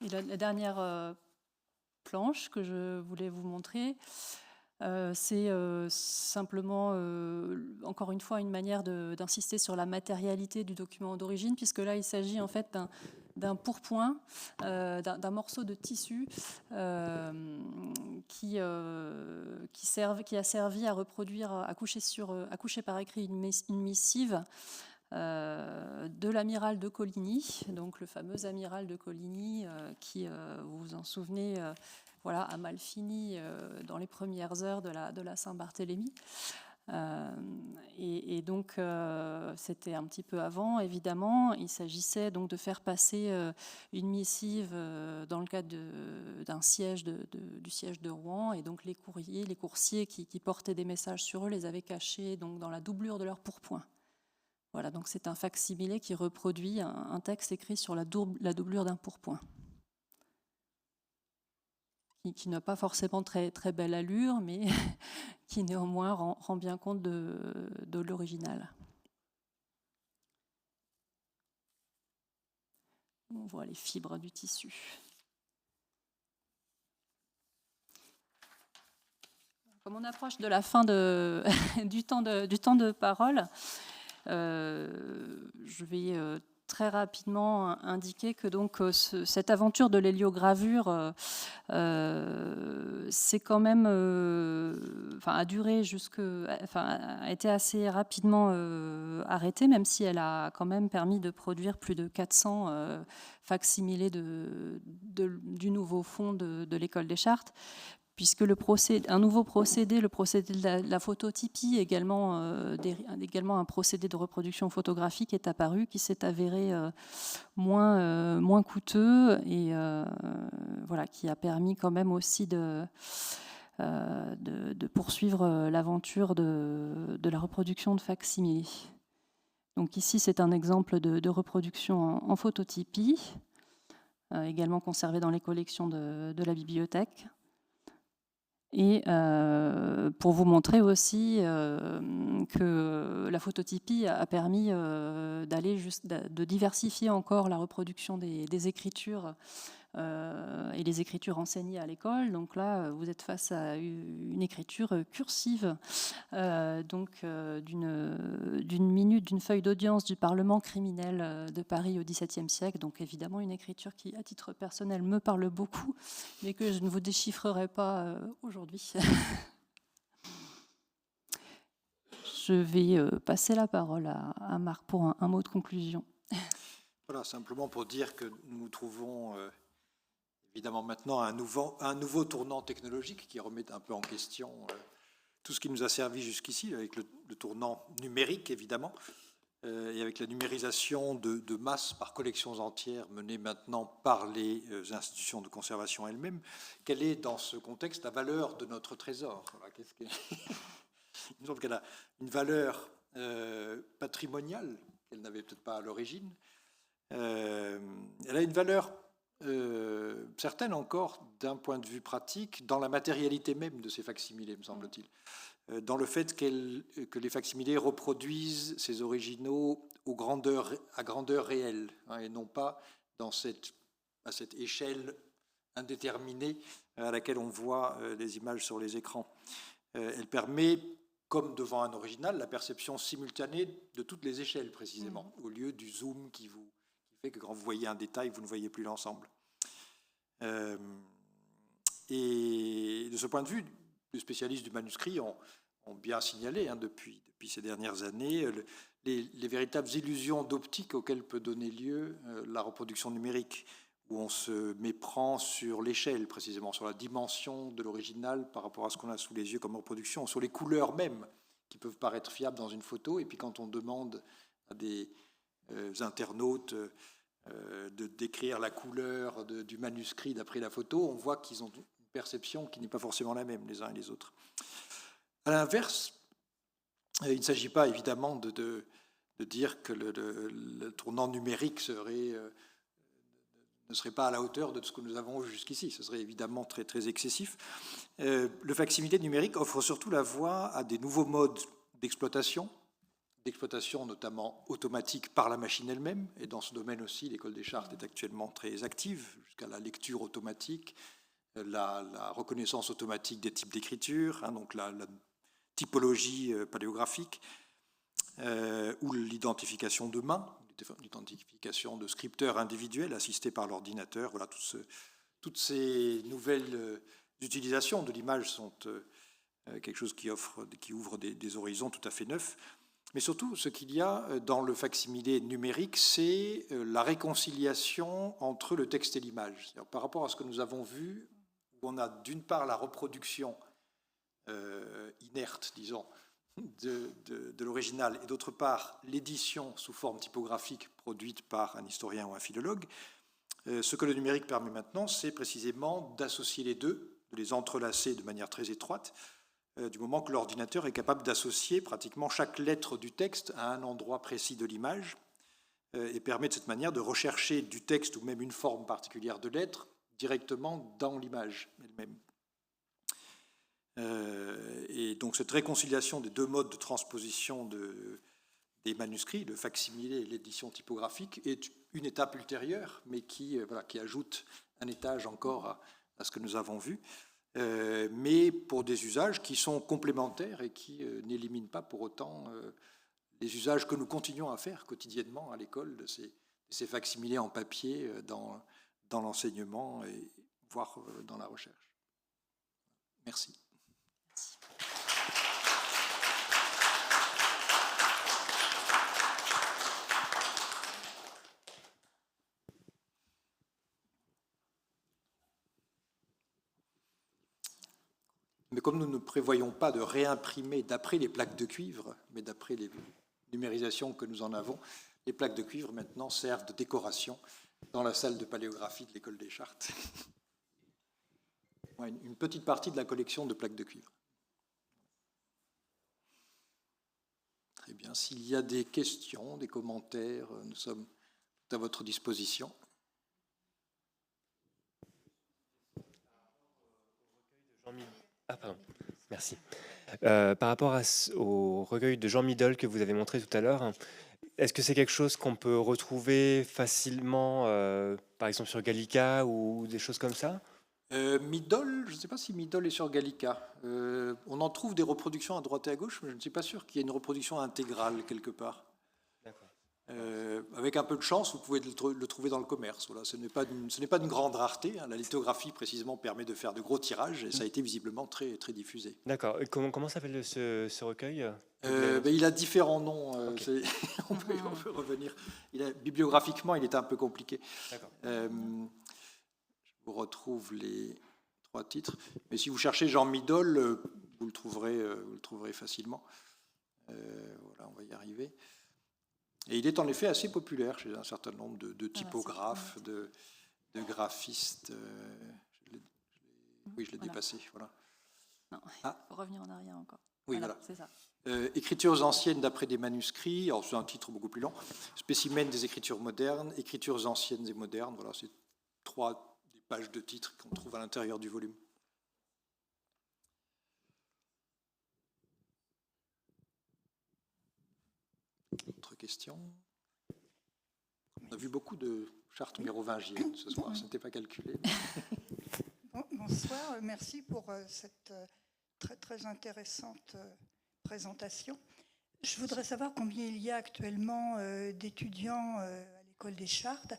Speaker 3: Et la dernière planche que je voulais vous montrer, c'est simplement, encore une fois, une manière d'insister sur la matérialité du document d'origine, puisque là, il s'agit en fait d'un pourpoint, d'un morceau de tissu qui a servi à reproduire, à coucher par écrit une missive de l'amiral de Coligny, donc le fameux amiral de Coligny qui, vous vous en souvenez, voilà, a mal fini dans les premières heures de la Saint-Barthélemy. Et donc, c'était un petit peu avant, évidemment. Il s'agissait donc de faire passer une missive dans le cadre d'un siège du siège de Rouen. Et donc, les coursiers qui portaient des messages sur eux les avaient cachés donc, dans la doublure de leur pourpoint. Voilà, donc c'est un fac-similé qui reproduit un texte écrit sur la doublure d'un pourpoint, qui n'a pas forcément très, très belle allure, mais qui néanmoins rend bien compte de l'original. On voit les fibres du tissu. Comme on approche de la fin du temps de parole, je vais très rapidement indiquer que donc cette aventure de l'héliogravure c'est quand même a duré a été assez rapidement arrêtée, même si elle a quand même permis de produire plus de 400 fac-similés du nouveau fond de l'École des Chartes, puisque un nouveau procédé, le procédé de la phototypie, également un procédé de reproduction photographique est apparu, qui s'est avéré moins coûteux et voilà, qui a permis quand même aussi de poursuivre l'aventure de la reproduction de fac-similés. Donc ici, c'est un exemple de reproduction en phototypie, également conservé dans les collections de la bibliothèque. Et pour vous montrer aussi que la phototypie a permis de diversifier encore la reproduction des écritures et les écritures enseignées à l'école. Donc là, vous êtes face à une écriture cursive d'une minute d'une feuille d'audience du Parlement criminel de Paris au XVIIe siècle. Donc évidemment une écriture qui, à titre personnel, me parle beaucoup, mais que je ne vous déchiffrerai pas aujourd'hui. Je vais passer la parole à Marc pour un mot de conclusion.
Speaker 2: Voilà, simplement pour dire que nous trouvons évidemment maintenant un nouveau tournant technologique qui remet un peu en question tout ce qui nous a servi jusqu'ici, avec le tournant numérique évidemment, et avec la numérisation de masse par collections entières menées maintenant par les institutions de conservation elles-mêmes. Quelle est dans ce contexte la valeur de notre trésor? Voilà, il me semble qu'elle a une valeur patrimoniale qu'elle n'avait peut-être pas à l'origine. Elle a une valeur certaine encore d'un point de vue pratique dans la matérialité même de ces facsimilés, me semble-t-il. Dans le fait que les facsimilés reproduisent ces originaux à grandeur réelle, hein, et non pas à cette échelle indéterminée à laquelle on voit les images sur les écrans. Elle permet, comme devant un original, la perception simultanée de toutes les échelles, précisément, au lieu du zoom qui fait que quand vous voyez un détail, vous ne voyez plus l'ensemble. Et de ce point de vue, les spécialistes du manuscrit ont bien signalé depuis ces dernières années les véritables illusions d'optique auxquelles peut donner lieu la reproduction numérique, où on se méprend sur l'échelle, précisément, sur la dimension de l'original par rapport à ce qu'on a sous les yeux comme reproduction, sur les couleurs même, qui peuvent paraître fiables dans une photo, et puis quand on demande à des internautes de décrire la couleur du manuscrit d'après la photo, on voit qu'ils ont une perception qui n'est pas forcément la même les uns et les autres. À l'inverse, il ne s'agit pas évidemment de dire que le tournant numérique ne serait pas à la hauteur de ce que nous avons vu jusqu'ici. Ce serait évidemment très, très excessif. Le facsimilé numérique offre surtout la voie à des nouveaux modes d'exploitation notamment automatique par la machine elle-même. Et dans ce domaine aussi, l'École des Chartes est actuellement très active, jusqu'à la lecture automatique, la reconnaissance automatique des types d'écriture, hein, donc la typologie paléographique, ou l'identification de main, l'identification de scripteurs individuels assistés par l'ordinateur. Voilà, toutes ces nouvelles utilisations de l'image sont quelque chose qui ouvre des horizons tout à fait neufs. Mais surtout, ce qu'il y a dans le facsimilé numérique, c'est la réconciliation entre le texte et l'image. Par rapport à ce que nous avons vu, où on a d'une part la reproduction inerte, disons, de l'original, et d'autre part l'édition sous forme typographique produite par un historien ou un philologue, ce que le numérique permet maintenant, c'est précisément d'associer les deux, de les entrelacer de manière très étroite, du moment que l'ordinateur est capable d'associer pratiquement chaque lettre du texte à un endroit précis de l'image, et permet de cette manière de rechercher du texte ou même une forme particulière de lettre directement dans l'image elle-même. Et donc cette réconciliation des deux modes de transposition des manuscrits, le facsimilé et l'édition typographique, est une étape ultérieure, mais qui ajoute un étage encore à ce que nous avons vu, mais pour des usages qui sont complémentaires et qui n'éliminent pas pour autant les usages que nous continuons à faire quotidiennement à l'école, de ces facsimilés en papier dans l'enseignement et voire dans la recherche. Merci. Mais comme nous ne prévoyons pas de réimprimer d'après les plaques de cuivre, mais d'après les numérisations que nous en avons, les plaques de cuivre maintenant servent de décoration dans la salle de paléographie de l'École des Chartes. Une petite partie de la collection de plaques de cuivre. Très bien. S'il y a des questions, des commentaires, nous sommes à votre disposition.
Speaker 4: Ah, pardon. Merci. Par rapport au recueil de Jean Middle que vous avez montré tout à l'heure, est-ce que c'est quelque chose qu'on peut retrouver facilement, par exemple sur Gallica ou des choses comme ça?
Speaker 2: Middle, je ne sais pas si Middle est sur Gallica. On en trouve des reproductions à droite et à gauche, mais je ne suis pas sûr qu'il y ait une reproduction intégrale quelque part. D'accord. avec un peu de chance, vous pouvez le trouver dans le commerce. Voilà, ce n'est pas d'une grande rareté. Hein. La lithographie, précisément, permet de faire de gros tirages et ça a été visiblement très, très diffusé.
Speaker 4: D'accord. Et comment s'appelle ce recueil?
Speaker 2: Il a différents noms.
Speaker 4: Okay.
Speaker 2: On peut revenir. Bibliographiquement, il est un peu compliqué. Je vous retrouve les 3 titres. Mais si vous cherchez Jean Midol, vous le trouverez facilement. Voilà, on va y arriver. Et il est en effet assez populaire chez un certain nombre de typographes, de graphistes. Oui, je l'ai dépassé. Voilà.
Speaker 3: Non, il faut revenir en arrière encore.
Speaker 2: Oui, voilà.
Speaker 3: C'est ça.
Speaker 2: Écritures anciennes d'après des manuscrits. Alors, c'est un titre beaucoup plus long. Spécimens des écritures modernes. Écritures anciennes et modernes. Voilà, c'est 3 des pages de titres qu'on trouve à l'intérieur du volume. Autre question? On a vu beaucoup de chartes mérovingiennes ce soir, ce n'était pas calculé.
Speaker 5: Bonsoir, merci pour cette très, très intéressante présentation. Je voudrais savoir combien il y a actuellement d'étudiants à l'école des chartes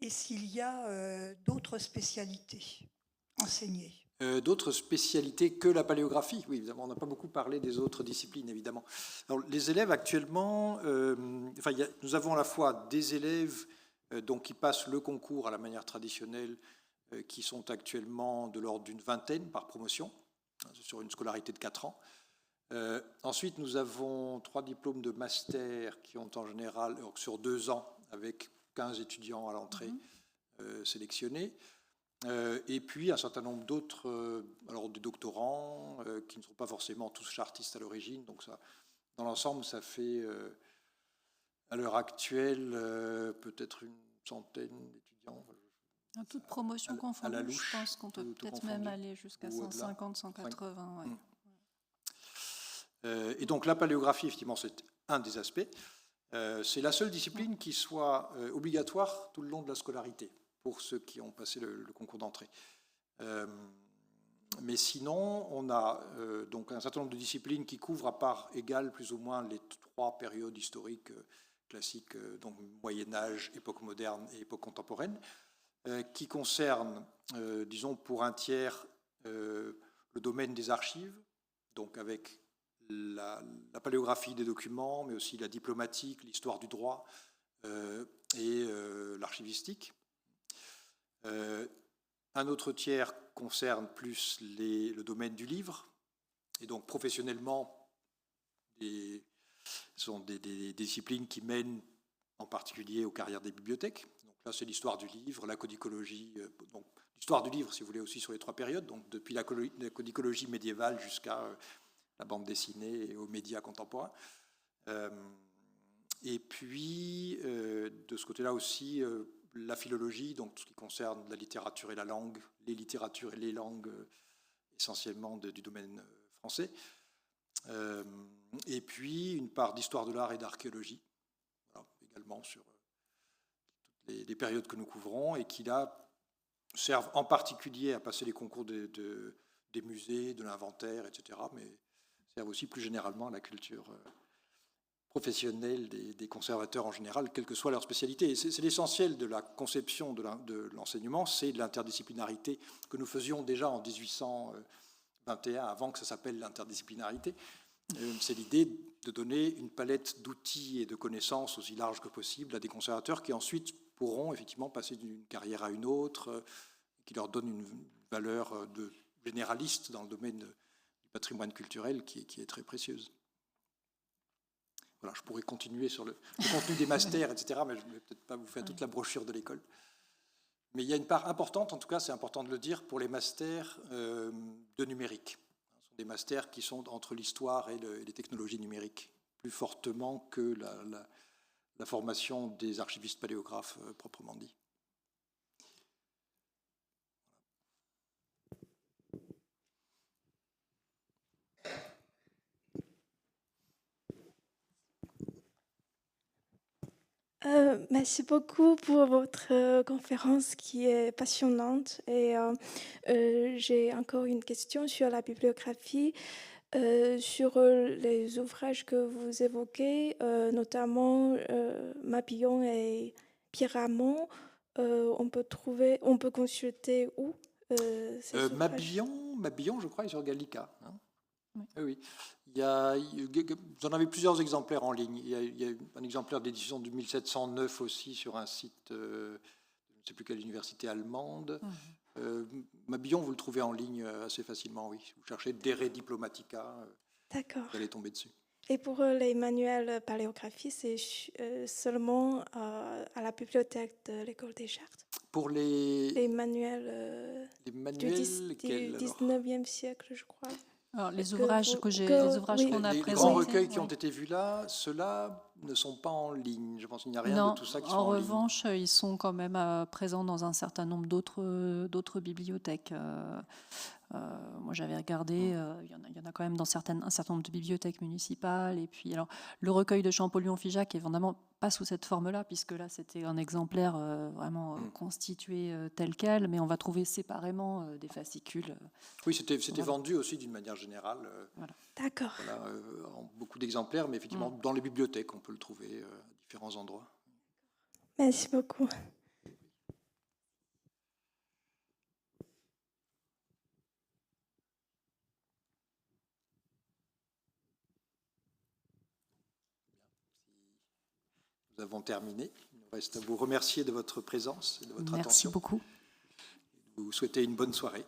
Speaker 5: et s'il y a d'autres spécialités enseignées.
Speaker 2: D'autres spécialités que la paléographie. Oui, évidemment, on n'a pas beaucoup parlé des autres disciplines, évidemment. Alors, les élèves actuellement, nous avons à la fois des élèves donc, qui passent le concours à la manière traditionnelle, qui sont actuellement de l'ordre d'une vingtaine par promotion, sur une scolarité de 4 ans. Ensuite, nous avons 3 diplômes de master qui ont en général, sur 2 ans, avec 15 étudiants à l'entrée sélectionnés. Et puis un certain nombre d'autres, alors des doctorants, qui ne sont pas forcément tous chartistes à l'origine. Donc ça, dans l'ensemble, ça fait, à l'heure actuelle, peut-être une centaine d'étudiants.
Speaker 3: À toute promotion confondue, je pense qu'on peut peut-être même aller jusqu'à 150, 180. Ouais.
Speaker 2: Et donc la paléographie, effectivement, c'est un des aspects. C'est la seule discipline qui soit obligatoire tout le long de la scolarité, pour ceux qui ont passé le concours d'entrée. Mais sinon, on a donc un certain nombre de disciplines qui couvrent à part égale plus ou moins les 3 périodes historiques classiques, donc Moyen-Âge, époque moderne et époque contemporaine, qui concernent, disons pour un tiers, le domaine des archives, donc avec la paléographie des documents, mais aussi la diplomatique, l'histoire du droit et l'archivistique. Un autre tiers concerne plus le domaine du livre, et donc professionnellement, ce sont des disciplines qui mènent en particulier aux carrières des bibliothèques. Donc là, c'est l'histoire du livre, la codicologie, donc l'histoire du livre, si vous voulez, aussi sur les 3 périodes, donc depuis la codicologie médiévale jusqu'à la bande dessinée et aux médias contemporains. Et puis, de ce côté-là aussi, la philologie, donc tout ce qui concerne la littérature et la langue, les littératures et les langues essentiellement du domaine français. Et puis une part d'histoire de l'art et d'archéologie, voilà, également sur toutes les périodes que nous couvrons et qui là servent en particulier à passer les concours des musées, de l'inventaire, etc., mais servent aussi plus généralement à la culture professionnels des conservateurs en général, quelle que soit leur spécialité. Et c'est l'essentiel de la conception de l'enseignement, c'est de l'interdisciplinarité que nous faisions déjà en 1821, avant que ça s'appelle l'interdisciplinarité. C'est l'idée de donner une palette d'outils et de connaissances aussi large que possible à des conservateurs qui ensuite pourront effectivement passer d'une carrière à une autre, qui leur donne une valeur de généraliste dans le domaine du patrimoine culturel qui est très précieuse. Voilà, je pourrais continuer sur le contenu des masters, etc., mais je ne vais peut-être pas vous faire toute la brochure de l'école. Mais il y a une part importante, en tout cas, c'est important de le dire, pour les masters de numérique. Ce sont des masters qui sont entre l'histoire et les technologies numériques, plus fortement que la formation des archivistes paléographes proprement dit.
Speaker 6: Merci beaucoup pour votre conférence qui est passionnante. Et j'ai encore une question sur la bibliographie. Sur les ouvrages que vous évoquez, notamment Mabillon et Pyramont, on peut consulter où ces ouvrages?
Speaker 2: Mabillon, je crois, est sur Gallica. Hein.
Speaker 3: Oui.
Speaker 2: Oui, oui. Vous en avez plusieurs exemplaires en ligne. Il y a un exemplaire d'édition de 1709 aussi sur un site, je ne sais plus quelle université allemande. Mabillon, vous le trouvez en ligne assez facilement, oui. Vous cherchez Dere Diplomatica,
Speaker 6: D'accord.
Speaker 2: vous allez tomber dessus.
Speaker 6: Et pour les manuels paléographie, c'est seulement à la bibliothèque de l'École des Chartes.
Speaker 2: Pour
Speaker 6: Les manuels
Speaker 2: les
Speaker 6: du
Speaker 2: manuels, lesquels, alors
Speaker 6: 19e siècle, je crois.
Speaker 3: Alors, les
Speaker 6: Que
Speaker 3: ouvrages
Speaker 6: vous-
Speaker 3: les
Speaker 6: que-
Speaker 3: ouvrages
Speaker 6: oui.
Speaker 3: qu'on a
Speaker 2: Les
Speaker 3: présentés.
Speaker 2: grands recueils qui
Speaker 3: oui.
Speaker 2: ont été vus là, ceux-là ne sont pas en ligne. Je pense qu'il n'y a rien
Speaker 3: Non,
Speaker 2: de tout ça qui soit
Speaker 3: en
Speaker 2: en ligne.
Speaker 3: revanche, ils sont quand même présents dans un certain nombre d'autres bibliothèques. Moi, j'avais regardé, il y en a quand même dans un certain nombre de bibliothèques municipales. Et puis, alors, le recueil de Champollion-Figeac est vraiment pas sous cette forme-là, puisque là, c'était un exemplaire vraiment constitué tel quel, mais on va trouver séparément des fascicules.
Speaker 2: Oui, c'était
Speaker 3: Voilà.
Speaker 2: vendu aussi d'une manière générale.
Speaker 6: D'accord.
Speaker 2: Voilà, en beaucoup d'exemplaires, mais effectivement, dans les bibliothèques, on peut le trouver à différents endroits.
Speaker 6: Merci beaucoup.
Speaker 2: Nous avons terminé. Il nous reste à vous remercier de votre présence et de votre
Speaker 3: Merci
Speaker 2: attention.
Speaker 3: beaucoup.
Speaker 2: Vous souhaiter une bonne soirée.